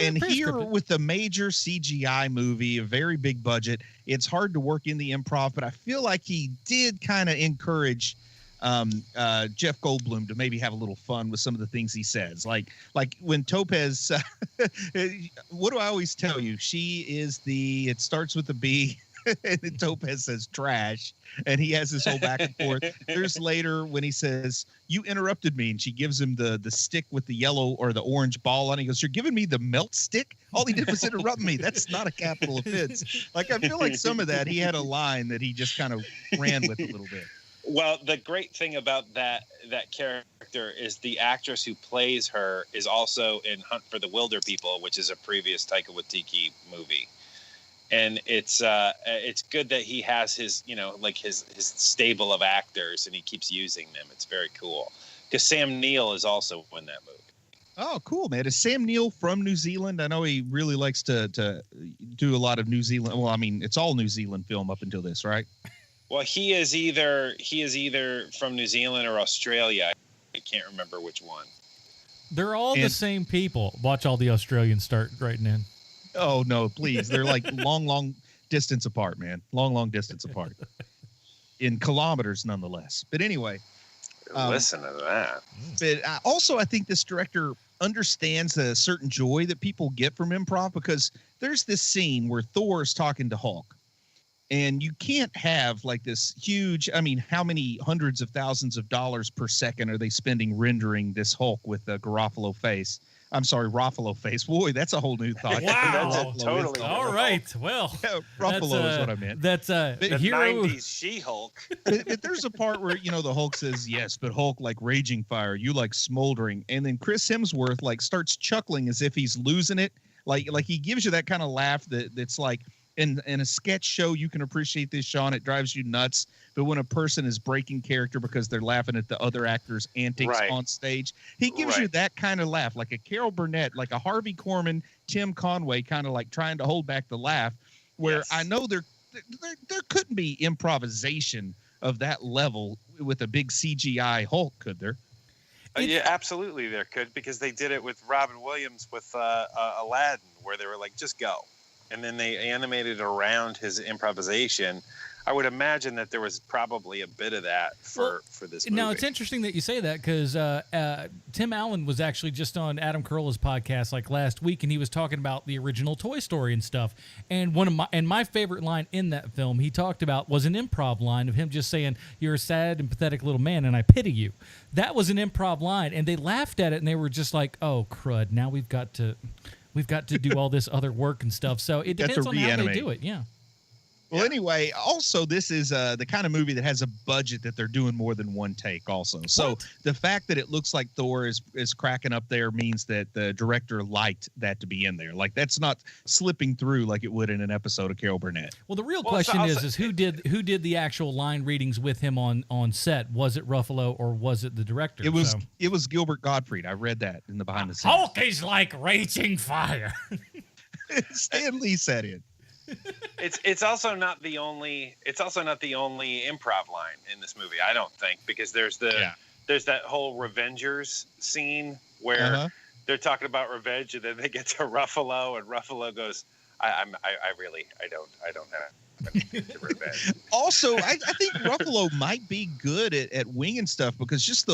and here with the major CGI movie, a very big budget, it's hard to work in the improv, but I feel like he did kind of encourage Jeff Goldblum to maybe have a little fun with some of the things he says. Like when Topaz, what do I always tell you? It starts with a B. And then Topaz says trash, and he has this whole back and forth. There's later when he says, "You interrupted me," and she gives him the stick with the yellow or the orange ball on it. He goes, "You're giving me the melt stick? All he did was interrupt me. That's not a capital offense." Like, I feel like some of that, he had a line that he just kind of ran with a little bit.
Well, the great thing about that character is the actress who plays her is also in Hunt for the Wilder People, which is a previous Taika Waititi movie. And it's good that he has his, his stable of actors and he keeps using them. It's very cool. Because Sam Neill is also in that movie.
Oh, cool, man. Is Sam Neill from New Zealand? I know he really likes to do a lot of New Zealand. Well, I mean, it's all New Zealand film up until this, right?
Well, he is either from New Zealand or Australia. I can't remember which one.
They're all the same people. Watch all the Australians start writing in.
Oh, no, please. They're like long distance apart, man. Long distance apart. In kilometers, nonetheless. But anyway.
Listen to that.
But also, I think this director understands a certain joy that people get from improv, because there's this scene where Thor is talking to Hulk. And you can't have like this huge, I mean, how many hundreds of thousands of dollars per second are they spending rendering this Hulk with a Ruffalo face? I'm sorry, Ruffalo face. Boy, that's a whole new thought.
Wow. Totally. All right. Well,
yeah, Ruffalo is what I meant.
That's
the
hero.
90s She-Hulk.
But there's a part where, the Hulk says, yes, but Hulk like raging fire, you like smoldering. And then Chris Hemsworth like starts chuckling as if he's losing it. Like he gives you that kind of laugh that's like, in a sketch show, you can appreciate this, Sean. It drives you nuts. But when a person is breaking character because they're laughing at the other actor's antics on stage, he gives you that kind of laugh, like a Carol Burnett, like a Harvey Korman, Tim Conway, kind of like trying to hold back the laugh. Where I know there couldn't be improvisation of that level with a big CGI Hulk, could there?
Yeah, absolutely there could, because they did it with Robin Williams with Aladdin, where they were like, just go. And then they animated around his improvisation. I would imagine that there was probably a bit of that for this movie.
Now, it's interesting that you say that, because Tim Allen was actually just on Adam Carolla's podcast like last week, and he was talking about the original Toy Story and stuff. And my favorite line in that film he talked about was an improv line of him just saying, "You're a sad and pathetic little man, and I pity you." That was an improv line, and they laughed at it, and they were just like, "Oh, crud, now we've got to do all this other work and stuff." So it depends on how they do it. Yeah.
Well, anyway, also this is the kind of movie that has a budget that they're doing more than one take also. So the fact that it looks like Thor is cracking up there means that the director liked that to be in there. Like, that's not slipping through like it would in an episode of Carol Burnett.
Well, the real question is who did the actual line readings with him on set? Was it Ruffalo or was it the director?
It was Gilbert Gottfried. I read that in the behind the scenes.
Hulk is like raging fire.
Stan Lee said it.
It's also not the only improv line in this movie, I don't think, because there's that whole Revengers scene where they're talking about revenge, and then they get to Ruffalo, and Ruffalo goes, I don't have anything to revenge.
Also, I think Ruffalo might be good at winging stuff because just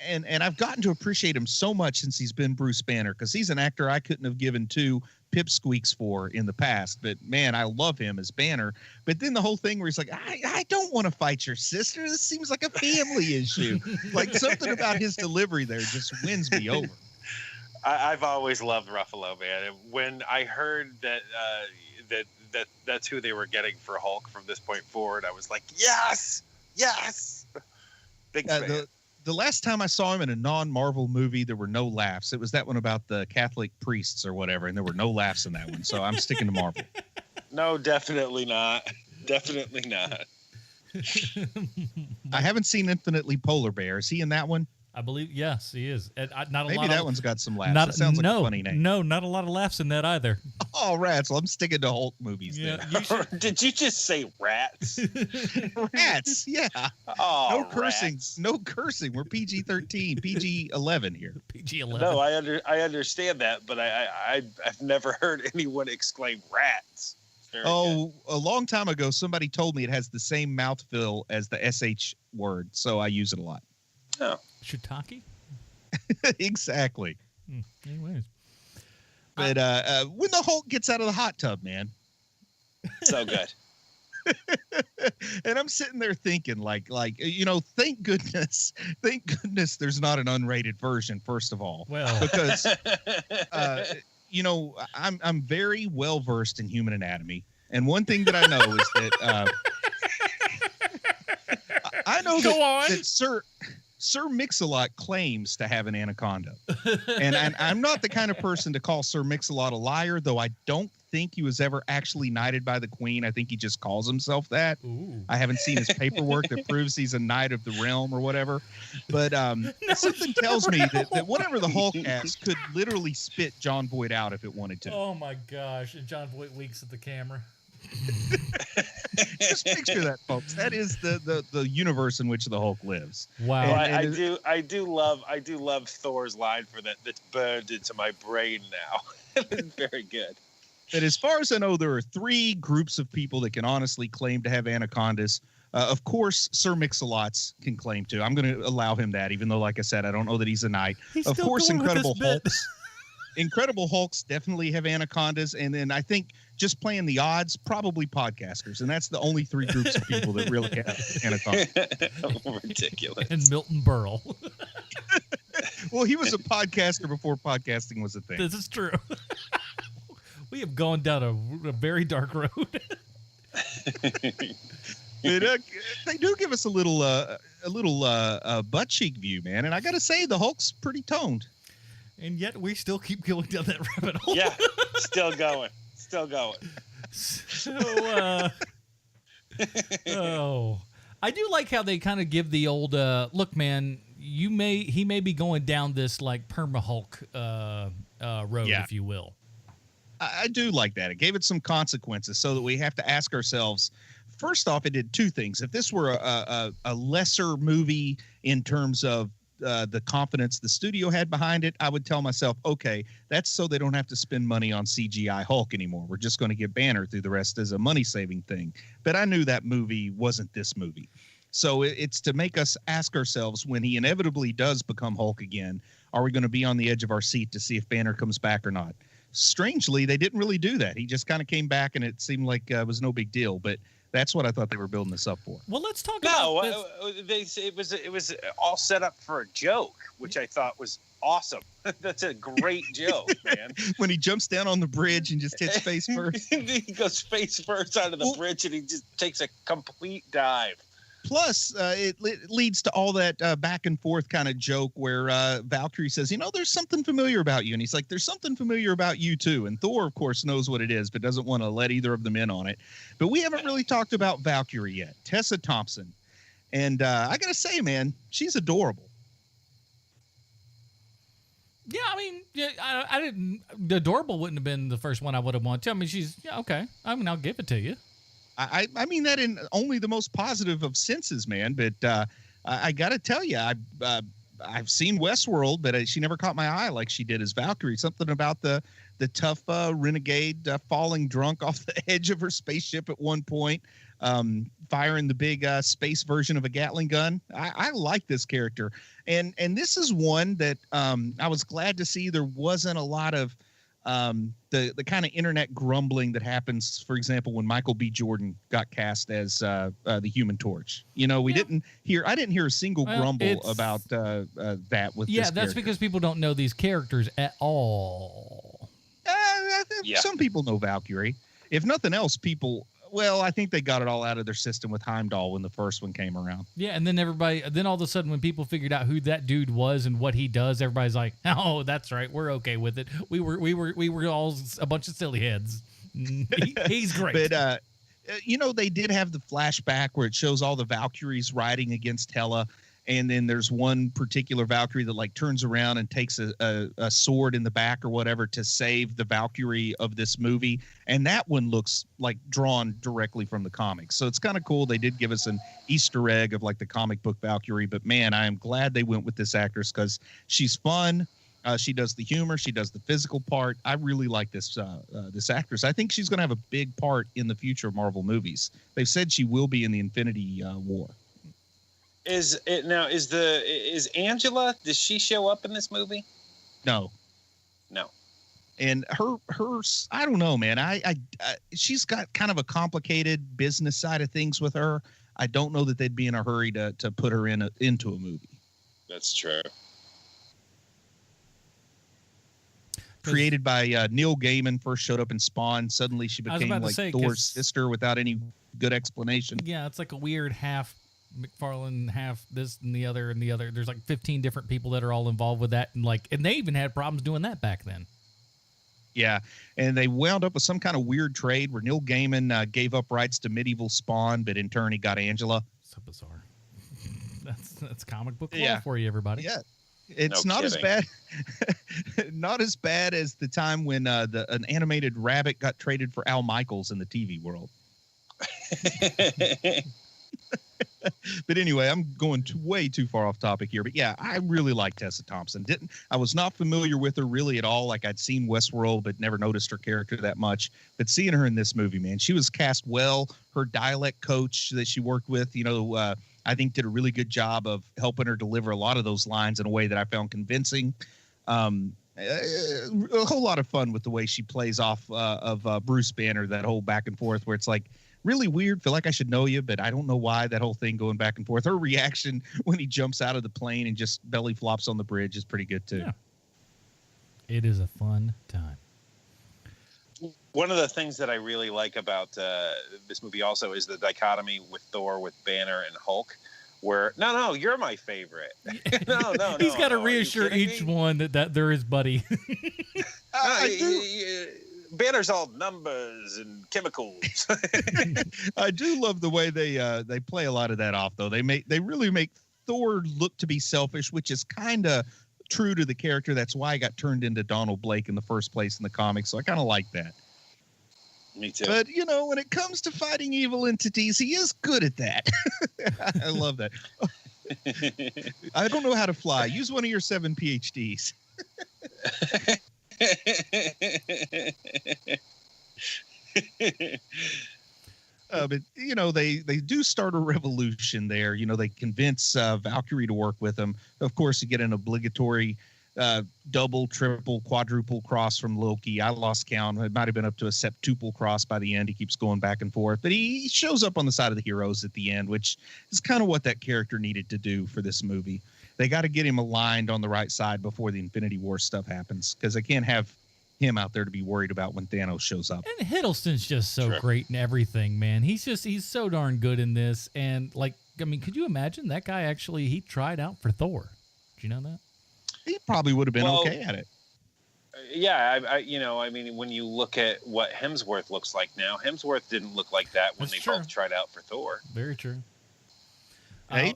and I've gotten to appreciate him so much since he's been Bruce Banner, because he's an actor I couldn't have given two pipsqueaks for in the past. But man, I love him as Banner. But then the whole thing where he's like, I don't want to fight your sister. This seems like a family issue. Like something about his delivery there just wins me over.
I've always loved Ruffalo, man. And when I heard that that's who they were getting for Hulk from this point forward, I was like, yes. Big fan.
The last time I saw him in a non-Marvel movie, there were no laughs. It was that one about the Catholic priests or whatever, and there were no laughs in that one. So I'm sticking to Marvel.
No, definitely not. Definitely not.
I haven't seen Infinitely Polar Bear. Is he in that one?
I believe, yes, he is.
Maybe that one's got some laughs. It sounds like a funny name.
No, not a lot of laughs in that either.
Oh, rats. Well, I'm sticking to Hulk movies then.
Did you just say rats?
Rats, yeah.
Oh,
no cursing.
rats.
No cursing. We're PG-13, PG-11 here.
PG-11.
No, I understand that, but I've never heard anyone exclaim rats. Very good.
A long time ago, somebody told me it has the same mouthfeel as the SH word, so I use it a lot.
Oh.
Shiitake?
Exactly.
Anyways.
But when the Hulk gets out of the hot tub, man.
So good.
And I'm sitting there thinking, like, thank goodness there's not an unrated version, first of all.
Well,
because I'm very well versed in human anatomy. And one thing that I know is that I know that Sir Mix-a-Lot claims to have an anaconda. And I'm not the kind of person to call Sir Mix-a-Lot a liar, though I don't think he was ever actually knighted by the Queen. I think he just calls himself that.
ooh.
I haven't seen his paperwork that proves he's a knight of the realm or whatever. But something tells me that whatever the Hulk has could literally spit John Voight out if it wanted to.
Oh, my gosh. And John Voight winks at the camera.
Just picture that, folks. That is the universe in which the Hulk lives.
Wow.
Well, I do love Thor's line for that. That's burned into my brain now. It's very good.
And as far as I know, there are 3 groups of people that can honestly claim to have anacondas. Of course, Sir Mix-a-Lots can claim to. I'm going to allow him that, even though, like I said, I don't know that he's a knight. Of course, Incredible Hulks. Incredible Hulks definitely have anacondas. And then I think just playing the odds, probably podcasters. And that's the only 3 groups of people that really have anacondas.
Ridiculous.
And Milton Berle.
Well, he was a podcaster before podcasting was a thing.
This is true. We have gone down a very dark road.
They do give us a little butt cheek view, man. And I got to say, the Hulk's pretty toned.
And yet we still keep going down that rabbit hole.
Yeah, still going.
So, I do like how they kind of give the old look, man. He may be going down this like perma Hulk road, if you will.
I do like that. It gave it some consequences so that we have to ask ourselves. First off, it did 2 things. If this were a lesser movie in terms of the confidence the studio had behind it, I would tell myself, okay, that's so they don't have to spend money on CGI Hulk anymore. We're just going to get Banner through the rest as a money-saving thing. But I knew that movie wasn't this movie. So it's to make us ask ourselves, when he inevitably does become Hulk again, are we going to be on the edge of our seat to see if Banner comes back or not? Strangely, they didn't really do that. He just kind of came back, and it seemed like it was no big deal. But that's what I thought they were building this up for.
Well, let's talk about
this. It was all set up for a joke, which I thought was awesome. That's a great joke, man.
When he jumps down on the bridge and just hits face first.
He goes face first out of the bridge, and he just takes a complete dive.
Plus, it leads to all that back and forth kind of joke where Valkyrie says, there's something familiar about you. And he's like, there's something familiar about you, too. And Thor, of course, knows what it is, but doesn't want to let either of them in on it. But we haven't really talked about Valkyrie yet. Tessa Thompson. And I got to say, man, she's adorable.
Yeah, I mean, I didn't. Adorable wouldn't have been the first one I would have wanted to. I mean, she's okay. I mean, I'll give it to you.
I mean that in only the most positive of senses, man. But I got to tell you, I've seen Westworld, but she never caught my eye like she did as Valkyrie. Something about the tough renegade falling drunk off the edge of her spaceship at one point, firing the big space version of a Gatling gun. I like this character, and this is one that I was glad to see. There wasn't a lot of the kind of internet grumbling that happens, for example, when Michael B. Jordan got cast as the Human Torch. You know, I didn't hear a single grumble about that with this
that's because people don't know these characters at all.
Some people know Valkyrie. If nothing else, I think they got it all out of their system with Heimdall when the first one came around.
Yeah, and then all of a sudden when people figured out who that dude was and what he does, everybody's like, "Oh, that's right, we're okay with it. We were all a bunch of silly heads." He's great.
But they did have the flashback where it shows all the Valkyries riding against Hela. And then there's one particular Valkyrie that like turns around and takes a sword in the back or whatever to save the Valkyrie of this movie. And that one looks like drawn directly from the comics. So it's kind of cool. They did give us an Easter egg of like the comic book Valkyrie. But man, I am glad they went with this actress because she's fun. She does the humor. She does the physical part. I really like this actress. I think she's going to have a big part in the future of Marvel movies. They've said she will be in the Infinity War.
Is Angela? Does she show up in this movie?
No. And her, I don't know, man. I she's got kind of a complicated business side of things with her. I don't know that they'd be in a hurry to put her into a movie.
That's true.
Created by Neil Gaiman, first showed up in Spawn. Suddenly she became like Thor's sister without any good explanation.
Yeah, it's like a weird half McFarlane, half this and the other. There's like 15 different people that are all involved with that, and they even had problems doing that back then.
Yeah, and they wound up with some kind of weird trade where Neil Gaiman gave up rights to medieval Spawn, but in turn he got Angela.
So bizarre. That's comic book lore for you, everybody.
Yeah, it's not as bad, not as bad as the time when an animated rabbit got traded for Al Michaels in the TV world. But anyway, I'm going way too far off topic here. But yeah, I really like Tessa Thompson. I was not familiar with her really at all. Like I'd seen Westworld, but never noticed her character that much. But seeing her in this movie, man, she was cast well. Her dialect coach that she worked with, I think did a really good job of helping her deliver a lot of those lines in a way that I found convincing. A whole lot of fun with the way she plays off of Bruce Banner, that whole back and forth where it's like, really weird. Feel like I should know you, but I don't know why. That whole thing going back and forth. Her reaction when he jumps out of the plane and just belly flops on the bridge is pretty good too.
Yeah. It is a fun time.
One of the things that I really like about this movie also is the dichotomy with Thor, with Banner and Hulk, where no, you're my favorite. no,
he's got to reassure each one that they're his buddy.
Banner's all numbers and chemicals.
I do love the way they play a lot of that off, though. They really make Thor look to be selfish, which is kind of true to the character. That's why I got turned into Donald Blake in the first place in the comics. So I kind of like that.
Me too.
But when it comes to fighting evil entities, he is good at that. I love that. I don't know how to fly. Use one of your 7 PhDs. But they do start a revolution there. They convince Valkyrie to work with them. Of course, you get an obligatory double, triple, quadruple cross from Loki. I lost count. It might have been up to a septuple cross by the end. He keeps going back and forth, but he shows up on the side of the heroes at the end, which is kind of what that character needed to do for this movie. They got to get him aligned on the right side before the Infinity War stuff happens, because they can't have him out there to be worried about when Thanos shows up.
And Hiddleston's just so great in everything, man. He's so darn good in this. And could you imagine that guy he tried out for Thor? Did you know that?
He probably would have been okay at it.
Yeah, when you look at what Hemsworth looks like now, Hemsworth didn't look like that when they both tried out for Thor.
Very true.
Hey,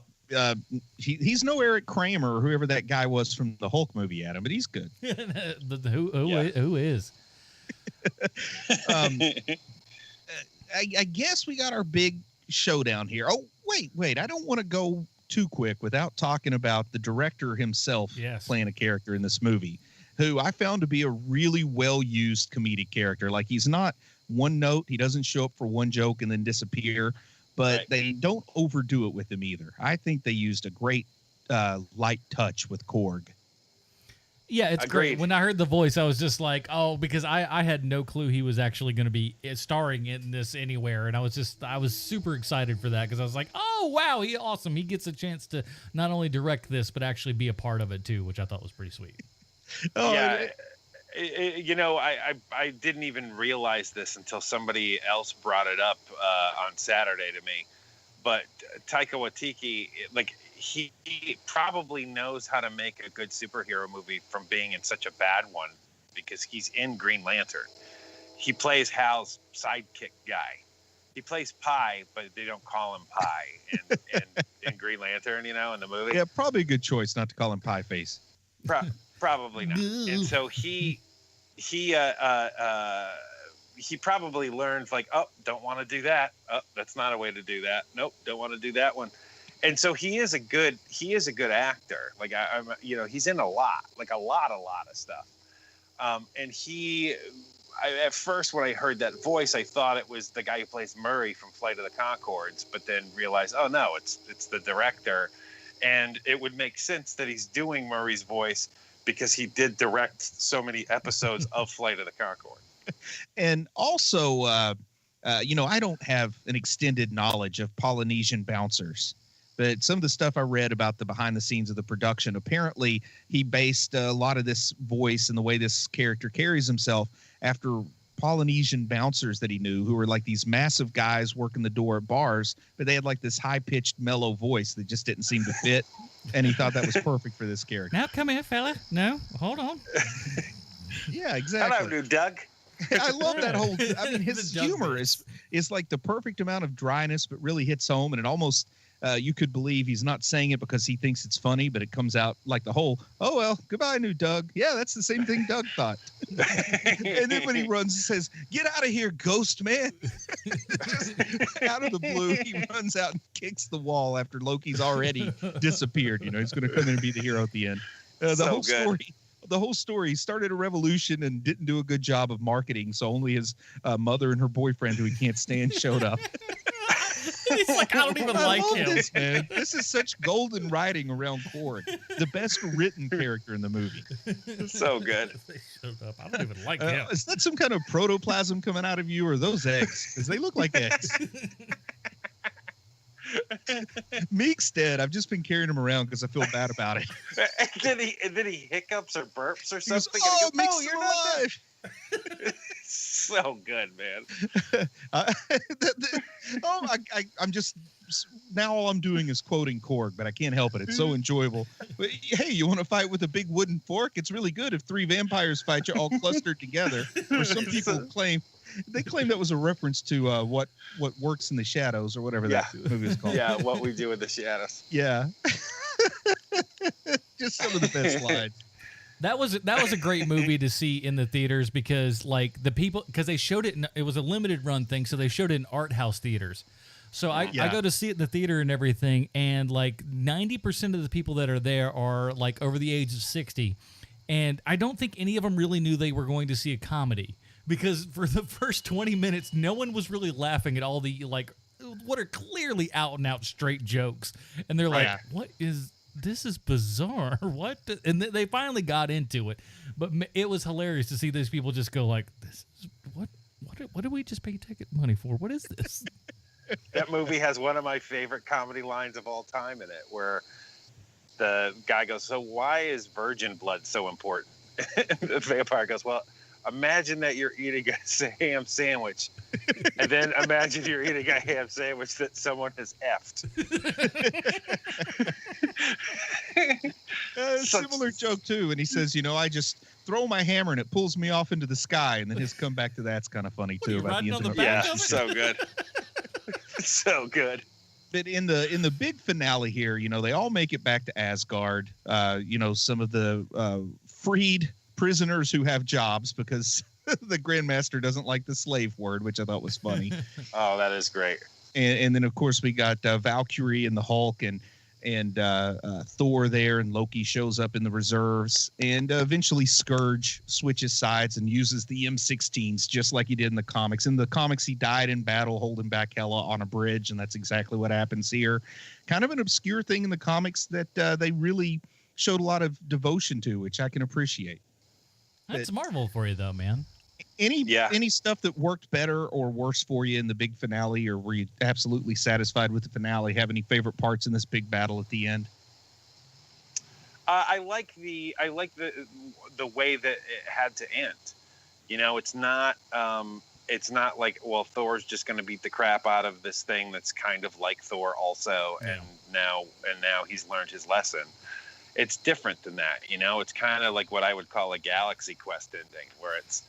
he's no Eric Kramer or whoever that guy was from the Hulk movie, Adam, but he's good.
Who is?
I guess we got our big showdown here. Oh, wait. I don't want to go too quick without talking about the director himself playing a character in this movie, who I found to be a really well-used comedic character. Like, he's not one note. He doesn't show up for one joke and then disappear, but they don't overdo it with him either. I think they used a great light touch with Korg.
Yeah, it's great. When I heard the voice, I was just like, oh, because I had no clue he was actually going to be starring in this anywhere. And I was super excited for that because I was like, oh, wow, he's awesome. He gets a chance to not only direct this, but actually be a part of it too, which I thought was pretty sweet.
Yeah. I didn't even realize this until somebody else brought it up on Saturday to me. But Taika Waititi, he probably knows how to make a good superhero movie from being in such a bad one, because he's in Green Lantern. He plays Hal's sidekick guy. He plays Pie, but they don't call him Pie in Green Lantern, in the movie.
Yeah, probably a good choice not to call him Pie Face.
Probably not. And so he probably learned, don't want to do that. Oh, that's not a way to do that. Nope, don't want to do that one. And so he is a good actor. He's in a lot of stuff. And at first when I heard that voice, I thought it was the guy who plays Murray from Flight of the Conchords, but then realized, oh no, it's the director. And it would make sense that he's doing Murray's voice because he did direct so many episodes of Flight of the Conchords.
And also, I don't have an extended knowledge of Polynesian bouncers, but some of the stuff I read about the behind the scenes of the production, apparently he based a lot of this voice and the way this character carries himself after Polynesian bouncers that he knew, who were like these massive guys working the door at bars, but they had like this high-pitched, mellow voice that just didn't seem to fit. And he thought that was perfect for this character.
Now come here, fella. No, hold on.
Yeah, exactly.
Hello, Doug.
I love that whole. I mean, his humor is like the perfect amount of dryness, but really hits home, and it almost you could believe he's not saying it because he thinks it's funny, but it comes out like the whole, oh well, goodbye, new Doug. Yeah, that's the same thing Doug thought. And then when he runs, he says, "Get out of here, ghost man!" Just out of the blue, he runs out and kicks the wall after Loki's already disappeared. He's going to come in and be the hero at the end. The whole story, he started a revolution and didn't do a good job of marketing, so only his mother and her boyfriend, who he can't stand, showed up.
He's like, I don't even like him.
This, man. This is such golden writing around Korg. The best written character in the movie.
So good.
They showed up. I don't even like him.
Is that some kind of protoplasm coming out of you, or those eggs? Because they look like eggs. Meek's dead. I've just been carrying him around because I feel bad about it.
And then he hiccups or burps or something.
Goes, Meek's you're alive.
So good, man.
I'm just now all I'm doing is quoting Korg, but I can't help it. It's so enjoyable. But, hey, you want to fight with a big wooden fork? It's really good if three vampires fight you all clustered together. Or some people claim that was a reference to what works in the shadows, or whatever that movie is called.
Yeah, What We Do in the Shadows.
Yeah. Just some of the best lines.
That was a great movie to see in the theaters because they showed it. It was a limited run thing, so they showed it in art house theaters. So I go to see it in the theater and everything, and 90% of the people that are there are over the age of 60, and I don't think any of them really knew they were going to see a comedy, because for the first 20 minutes, no one was really laughing at all the what are clearly out and out straight jokes, and they're like, "What is?" This is bizarre. What? And they finally got into it, but it was hilarious to see these people just go this is what did we just pay ticket money for? What is this?
That movie has one of my favorite comedy lines of all time in it, where the guy goes, "So why is virgin blood so important?" The vampire goes, "Well, imagine that you're eating a ham sandwich, and then imagine you're eating a ham sandwich that someone has effed."
Similar joke too, and he says, I just throw my hammer and it pulls me off into the sky, and then his comeback to that's kind of funny too. About the intimate.
Yeah, so good. So good.
But in the big finale here, they all make it back to Asgard. Some of the freed prisoners who have jobs, because the Grandmaster doesn't like the slave word, which I thought was funny.
Oh, that is great.
And then of course we got Valkyrie and the Hulk, and and Thor there, and Loki shows up in the reserves, and eventually Scourge switches sides and uses the M16s just like he did in the comics. In the comics, he died in battle holding back Hela on a bridge, and that's exactly what happens here. Kind of an obscure thing in the comics that they really showed a lot of devotion to, which I can appreciate.
That's Marvel for you, though, man.
Any stuff that worked better or worse for you in the big finale, or were you absolutely satisfied with the finale? Have any favorite parts in this big battle at the end?
I like the way that it had to end. You know, it's not like, well, Thor's just going to beat the crap out of this thing that's kind of like Thor also, and now he's learned his lesson. It's different than that, you know. It's kind of like what I would call a Galaxy Quest ending, where it's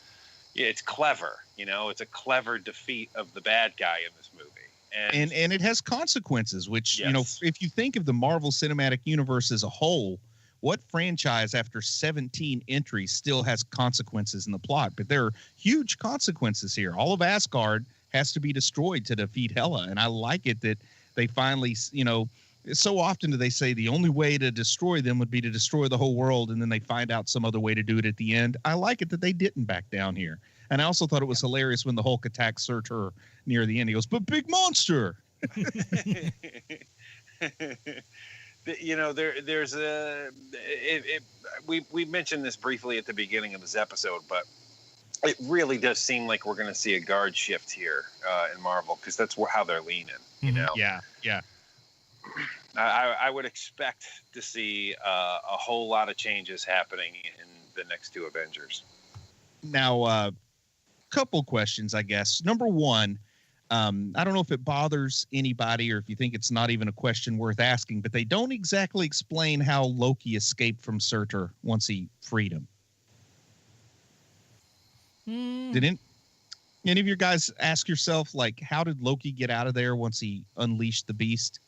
clever, you know. It's a clever defeat of the bad guy in this movie, and it
has consequences. Which you know, if you think of the Marvel Cinematic Universe as a whole, what franchise after 17 entries still has consequences in the plot? But there are huge consequences here. All of Asgard has to be destroyed to defeat Hela, and I like it that they finally, you know. So often do they say the only way to destroy them would be to destroy the whole world, and then they find out some other way to do it at the end. I like it that they didn't back down here. And I also thought it was hilarious when the Hulk attacks Surtur near the end. He goes, "But big monster!"
You know, there's we mentioned this briefly at the beginning of this episode, but it really does seem like we're going to see a guard shift here in Marvel, because that's how they're leaning, you know?
Yeah.
I would expect to see a whole lot of changes happening in the next two Avengers.
Now, couple questions, I guess. Number one, I don't know if it bothers anybody or if you think it's not even a question worth asking, but they don't exactly explain how Loki escaped from Surtur once he freed him. Did any of you guys ask yourself, like, how did Loki get out of there once he unleashed the beast?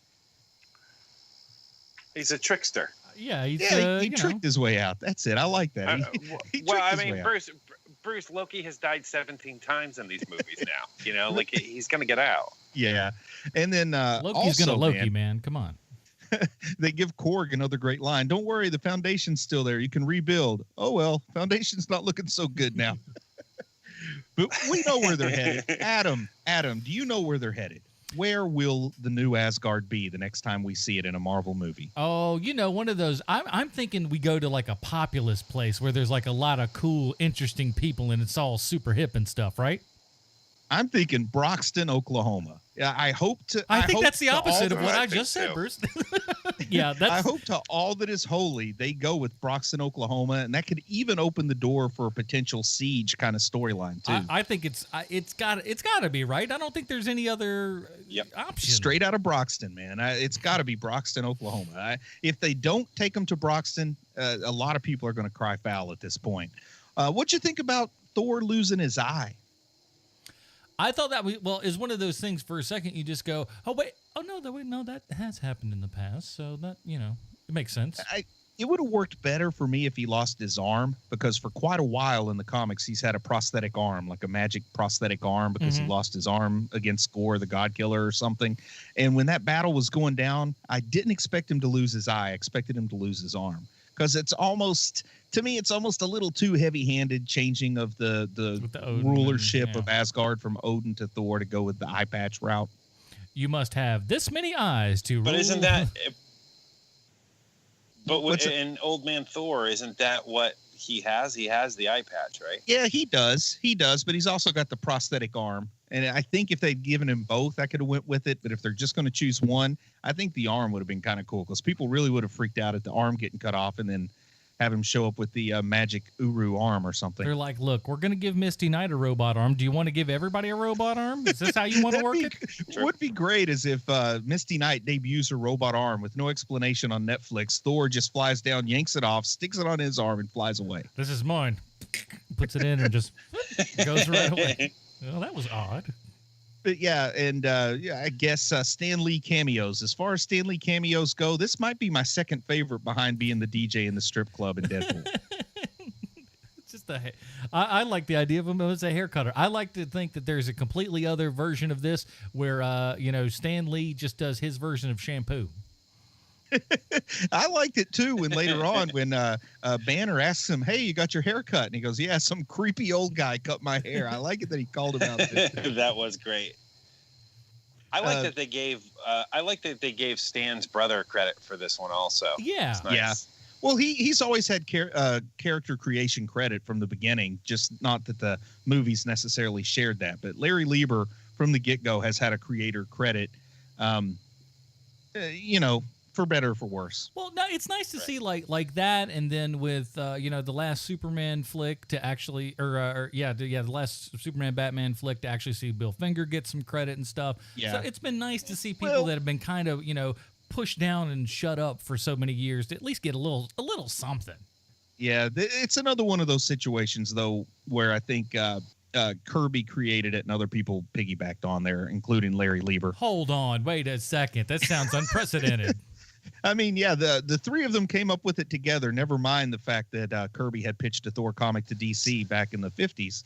He's a trickster.
Yeah,
he tricked his way out. That's it. I like that.
Well, I mean, Bruce, Loki has died 17 times in these movies now. You know, like, he's going to get out.
Yeah. And then
Loki's going to Loki, man. Come on.
They give Korg another great line. Don't worry, the foundation's still there. You can rebuild. Oh, well, foundation's not looking so good now. But we know where they're headed. Adam, do you know where they're headed? Where will the new Asgard be the next time we see it in a Marvel movie?
Oh, you know, one of those. I'm thinking we go to like a populous place where there's like a lot of cool, interesting people, and it's all super hip and stuff, right?
I'm thinking Broxton, Oklahoma. Yeah, I
think that's the opposite of what I just said, Bruce. Yeah,
I hope to all that is holy they go with Broxton, Oklahoma, and that could even open the door for a potential siege kind of storyline too.
I think it's got to be, right. I don't think there's any other option.
Straight out of Broxton, man. It's got to be Broxton, Oklahoma. If they don't take them to Broxton, a lot of people are going to cry foul at this point. What'd you think about Thor losing his eye?
I thought that is one of those things. For a second, you just go, "Oh wait, no, that has happened in the past." So that, you know, it makes sense.
It would have worked better for me if he lost his arm, because for quite a while in the comics, he's had a prosthetic arm, like a magic prosthetic arm, because he lost his arm against Gore, the God Killer, or something. And when that battle was going down, I didn't expect him to lose his eye. I expected him to lose his arm, because it's almost a little too heavy-handed changing of the rulership of Asgard from Odin to Thor to go with the eye patch route.
You must have this many eyes to rule.
But isn't that... But in Old Man Thor, isn't that what he has? He has the eye patch, right?
Yeah, he does. But he's also got the prosthetic arm. And I think if they'd given him both, I could have went with it. But if they're just going to choose one, I think the arm would have been kind of cool, because people really would have freaked out at the arm getting cut off and then have him show up with the magic Uru arm or something.
They're like, look, we're going to give Misty Knight a robot arm. Do you want to give everybody a robot arm? Is this how you want to work it?
What would be great is if Misty Knight debuts her robot arm with no explanation on Netflix. Thor just flies down, yanks it off, sticks it on his arm, and flies away.
This is mine. Puts it in and just goes right away. Well, that was odd.
But yeah, and I guess Stan Lee cameos. As far as Stan Lee cameos go, this might be my second favorite behind being the DJ in the strip club in Deadpool.
It's just I like the idea of him as a hair cutter. I like to think that there's a completely other version of this where Stan Lee just does his version of shampoo.
I liked it too when later on when Banner asks him, "Hey, you got your hair cut?" And he goes, "Yeah, some creepy old guy cut my hair." I like it that he called him out.
That was great. I like that they gave Stan's brother credit for this one also.
Yeah.
It's nice.
Yeah. Well, he's always had character creation credit from the beginning, just not that the movies necessarily shared that. But Larry Lieber from the get-go has had a creator credit, for better or for worse.
Well, no, it's nice to see like that, and then with the last Superman flick to actually, the last Superman Batman flick to actually see Bill Finger get some credit and stuff.
Yeah.
So it's been nice to see people that have been kind of pushed down and shut up for so many years to at least get a little something.
Yeah, it's another one of those situations though where I think Kirby created it and other people piggybacked on there, including Larry Lieber.
Hold on, wait a second. That sounds unprecedented.
I mean, yeah, the three of them came up with it together. Never mind the fact that Kirby had pitched a Thor comic to DC back in the 50s.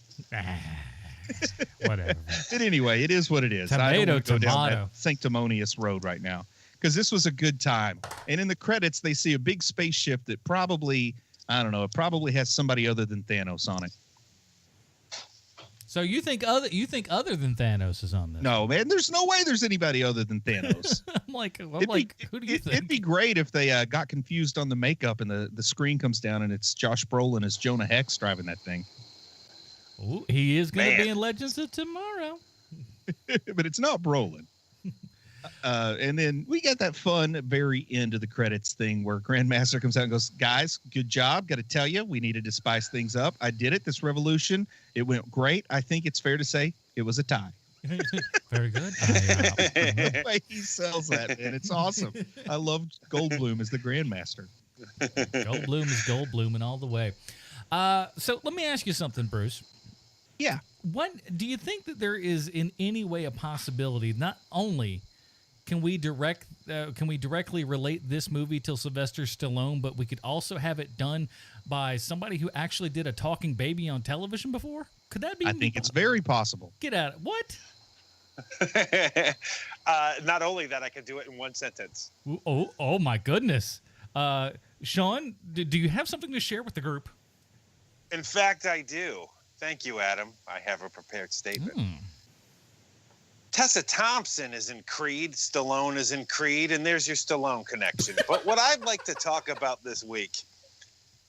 Whatever.
But anyway, it is what it is. I don't want to go down that sanctimonious road right now because this was a good time. And in the credits, they see a big spaceship that probably, I don't know, it probably has somebody other than Thanos on it.
So you think other than Thanos is on this?
No, man, there's no way there's anybody other than Thanos.
I'm like, who do you think?
It'd be great if they got confused on the makeup and the screen comes down and it's Josh Brolin as Jonah Hex driving that thing.
Ooh, he is going to be in Legends of Tomorrow.
But it's not Brolin. And then we got that fun very end of the credits thing where Grandmaster comes out and goes, "Guys, good job. Got to tell you, we needed to spice things up. I did it. This revolution, it went great. I think it's fair to say it was a tie."
Very good.
The way he sells that, man, it's awesome. I love Goldblum as the Grandmaster.
Goldblum is Goldblum and all the way. So let me ask you something, Bruce.
Yeah.
What do you think that there is in any way a possibility? Not only can we directly relate this movie to Sylvester Stallone, but we could also have it done by somebody who actually did a talking baby on television before? Could that be?
I think it's very possible.
Get out! What?
Not only that, I could do it in one sentence.
Oh my goodness! Sean, do you have something to share with the group?
In fact, I do. Thank you, Adam. I have a prepared statement. Tessa Thompson is in Creed, Stallone is in Creed, and there's your Stallone connection. But what I'd like to talk about this week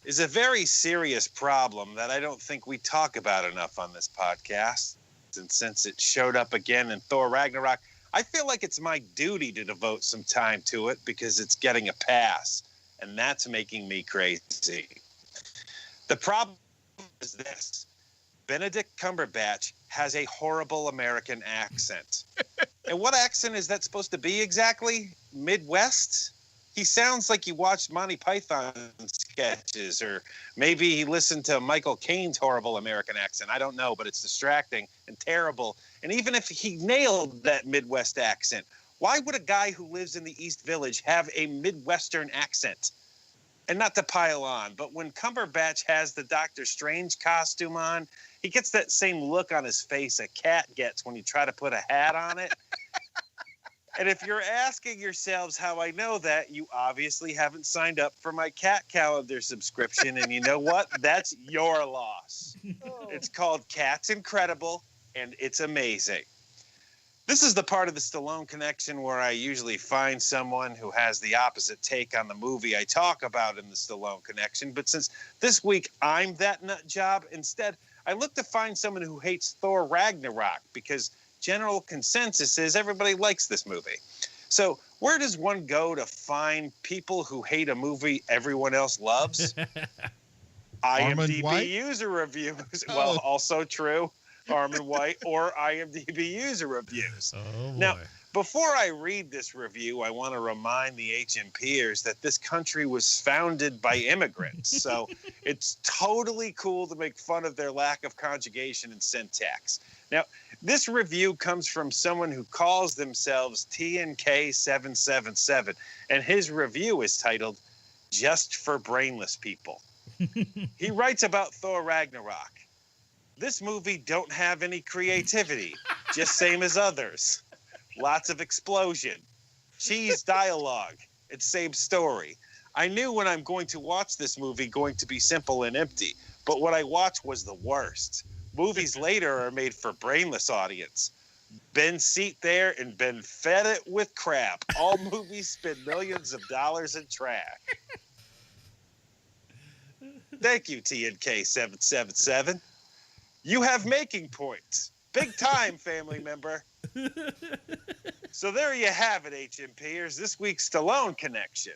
is a very serious problem that I don't think we talk about enough on this podcast. And since it showed up again in Thor Ragnarok, I feel like it's my duty to devote some time to it because it's getting a pass, and that's making me crazy. The problem is this. Benedict Cumberbatch has a horrible American accent. And what accent is that supposed to be exactly? Midwest? He sounds like he watched Monty Python sketches, or maybe he listened to Michael Caine's horrible American accent. I don't know, but it's distracting and terrible. And even if he nailed that Midwest accent, why would a guy who lives in the East Village have a Midwestern accent? And not to pile on, but when Cumberbatch has the Doctor Strange costume on, he gets that same look on his face a cat gets when you try to put a hat on it. And if you're asking yourselves how I know that, you obviously haven't signed up for my cat calendar subscription. And you know what? That's your loss. It's called Cat's Incredible, and it's amazing. This is the part of the Stallone connection where I usually find someone who has the opposite take on the movie I talk about in the Stallone connection. But since this week I'm that nut job, instead I look to find someone who hates Thor Ragnarok because general consensus is everybody likes this movie. So where does one go to find people who hate a movie everyone else loves? IMDb user reviews. Well, also true. Armand White or IMDb user reviews.
Oh, boy.
Now, before I read this review, I want to remind the HMPers that this country was founded by immigrants. So it's totally cool to make fun of their lack of conjugation and syntax. Now, this review comes from someone who calls themselves TNK777, and his review is titled Just for Brainless People. He writes about Thor Ragnarok. This movie don't have any creativity, just same as others. Lots of explosion, cheese dialogue, and same story. I knew when I'm going to watch this movie going to be simple and empty, but what I watched was the worst. Movies later are made for brainless audience. Been seat there and been fed it with crap. All movies spend millions of dollars in trash. Thank you, TNK777. You have making points. Big time, family member. So there you have it, HMPers. This week's Stallone connection.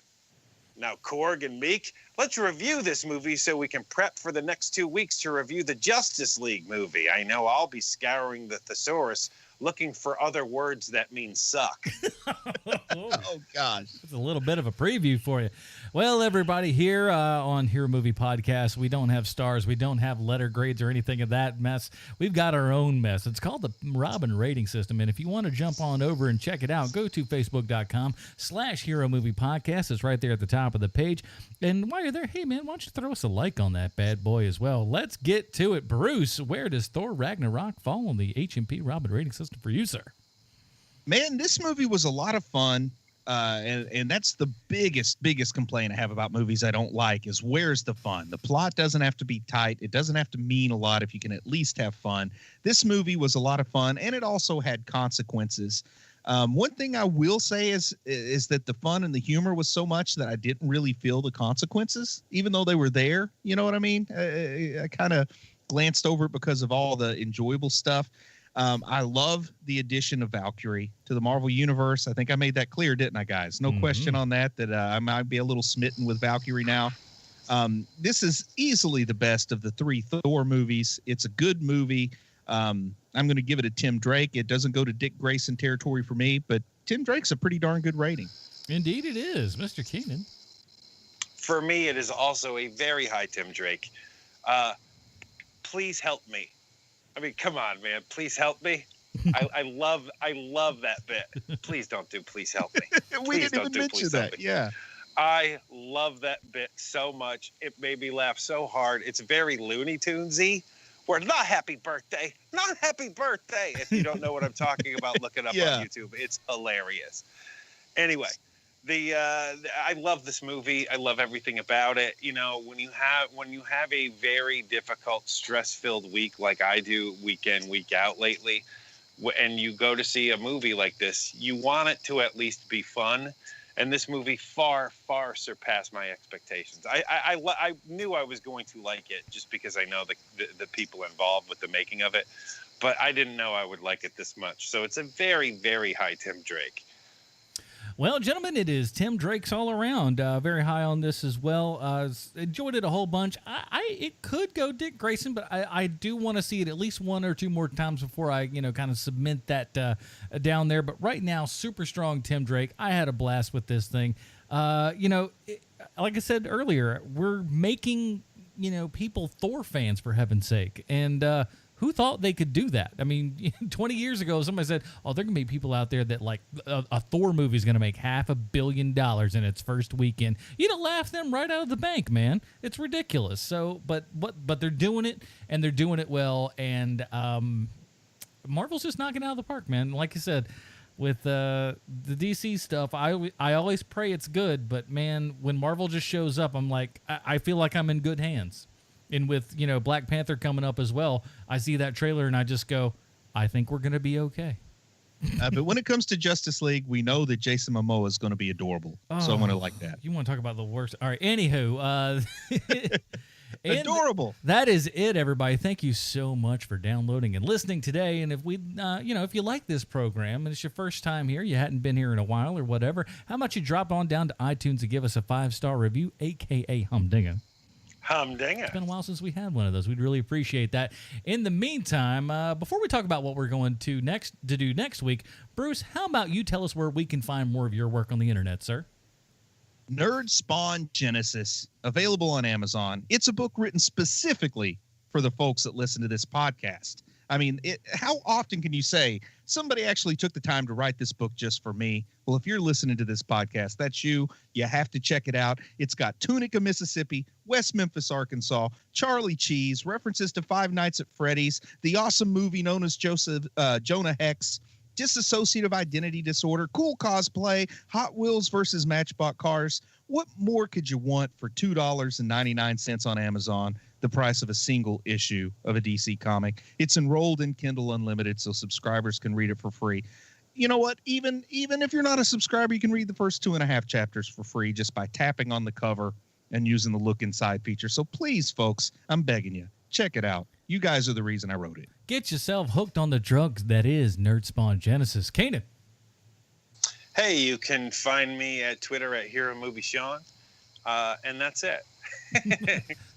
Now, Korg and Meek, let's review this movie so we can prep for the next 2 weeks to review the Justice League movie. I know I'll be scouring the thesaurus looking for other words that mean suck.
Oh, gosh.
It's a little bit of a preview for you. Well, everybody, here on Hero Movie Podcast, we don't have stars. We don't have letter grades or anything of that mess. We've got our own mess. It's called the Robin Rating System. And if you want to jump on over and check it out, go to facebook.com/Hero Movie Podcast. It's right there at the top of the page. And while you're there, hey, man, why don't you throw us a like on that bad boy as well? Let's get to it. Bruce, where does Thor Ragnarok fall on the HMP Robin Rating System for you, sir?
Man, this movie was a lot of fun. And that's the biggest complaint I have about movies I don't like is where's the fun? The plot doesn't have to be tight. It doesn't have to mean a lot if you can at least have fun. This movie was a lot of fun, and it also had consequences. One thing I will say is that the fun and the humor was so much that I didn't really feel the consequences, even though they were there. You know what I mean? I kind of glanced over it because of all the enjoyable stuff. I love the addition of Valkyrie to the Marvel Universe. I think I made that clear, didn't I, guys? No question on that I might be a little smitten with Valkyrie now. This is easily the best of the 3 Thor movies. It's a good movie. I'm going to give it a Tim Drake. It doesn't go to Dick Grayson territory for me, but Tim Drake's a pretty darn good rating.
Indeed it is. Mr. Keenan.
For me, it is also a very high Tim Drake. Please help me. I mean, come on, man. Please help me. I love that bit. Please don't do Please Help Me.
We didn't even mention that. Yeah.
I love that bit so much. It made me laugh so hard. It's very Looney Tunesy. Where not happy birthday. If you don't know what I'm talking about, look it up on YouTube. It's hilarious. Anyway, I love this movie. I love everything about it. You know, when you have a very difficult, stress-filled week like I do, week in, week out lately, and you go to see a movie like this, you want it to at least be fun. And this movie far, far surpassed my expectations. I knew I was going to like it just because I know the people involved with the making of it, but I didn't know I would like it this much. So it's a very, very high Tim Drake.
Well, gentlemen, it is Tim Drake's all around. Very high on this as well. Enjoyed it a whole bunch. It could go Dick Grayson, but I do want to see it at least 1 or 2 more times before I, kind of cement that down there. But right now, super strong Tim Drake. I had a blast with this thing. Like I said earlier, we're making, people Thor fans, for heaven's sake. And who thought they could do that? I mean, 20 years ago, somebody said, oh, there can be people out there that like a Thor movie is going to make $500 million in its first weekend. You'd laugh them right out of the bank, man. It's ridiculous. So, but they're doing it, and they're doing it well. And Marvel's just knocking it out of the park, man. Like I said, with the DC stuff, I always pray it's good. But, man, when Marvel just shows up, I'm like, I feel like I'm in good hands. And with, Black Panther coming up as well, I see that trailer and I just go, I think we're going to be okay.
But when it comes to Justice League, we know that Jason Momoa is going to be adorable. So I'm going to like that.
You want to talk about the worst? All right. Anywho.
Adorable.
That is it, everybody. Thank you so much for downloading and listening today. And if if you like this program and it's your first time here, you hadn't been here in a while or whatever, how about you drop on down to iTunes and give us a 5-star review, a.k.a. Humdinger.
Humdinger.
It's been a while since we had one of those. We'd really appreciate that. In the meantime, before we talk about what we're going to do next week, Bruce, how about you tell us where we can find more of your work on the internet, sir?
Nerd Spawn Genesis, available on Amazon. It's a book written specifically for the folks that listen to this podcast. I mean, how often can you say somebody actually took the time to write this book just for me? Well, if you're listening to this podcast, that's you. You have to check it out. It's got Tunica, Mississippi, West Memphis, Arkansas, Charlie Cheese, references to Five Nights at Freddy's, the awesome movie known as Jonah Hex, dissociative identity disorder, cool cosplay, Hot Wheels versus Matchbox cars. What more could you want for $2.99 on Amazon, the price of a single issue of a DC comic? It's enrolled in Kindle Unlimited, so subscribers can read it for free. You know what? Even if you're not a subscriber, you can read the first 2.5 chapters for free just by tapping on the cover and using the look inside feature. So please, folks, I'm begging you, check it out. You guys are the reason I wrote it. Get yourself hooked on the drugs that is Nerd Spawn Genesis. Keenan.
Hey, you can find me at Twitter at Hero Movie Sean, and that's it.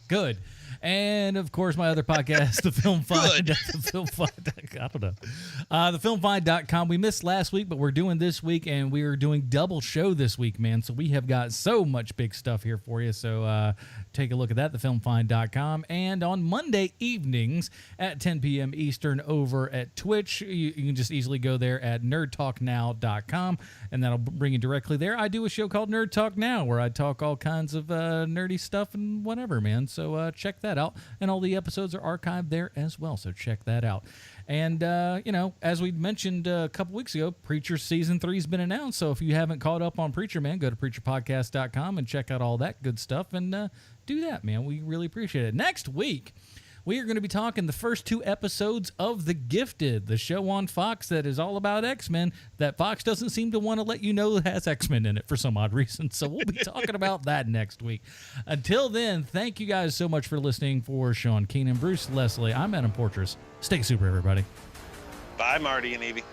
Good. And, of course, my other podcast, The Film Find. The Film Find. I don't know. TheFilmFind.com. We missed last week, but we're doing this week, and we are doing double show this week, man. So we have got so much big stuff here for you. So take a look at that, TheFilmFind.com. And on Monday evenings at 10 p.m. Eastern over at Twitch, you can just easily go there at NerdTalkNow.com, and that'll bring you directly there. I do a show called Nerd Talk Now, where I talk all kinds of nerdy stuff and whatever, man. So check that out, and all the episodes are archived there as well, so check that out. And as we mentioned a couple weeks ago, Preacher Season 3 has been announced, so if you haven't caught up on Preacher, man, go to preacherpodcast.com and check out all that good stuff, and do that, man. We really appreciate it. Next week, we are going to be talking the first 2 episodes of The Gifted, the show on Fox that is all about X-Men that Fox doesn't seem to want to let you know has X-Men in it for some odd reason. So we'll be talking about that next week. Until then, thank you guys so much for listening. For Sean, Keenan, Bruce, Leslie, I'm Adam Portrais. Stay super, everybody.
Bye, Marty and Evie.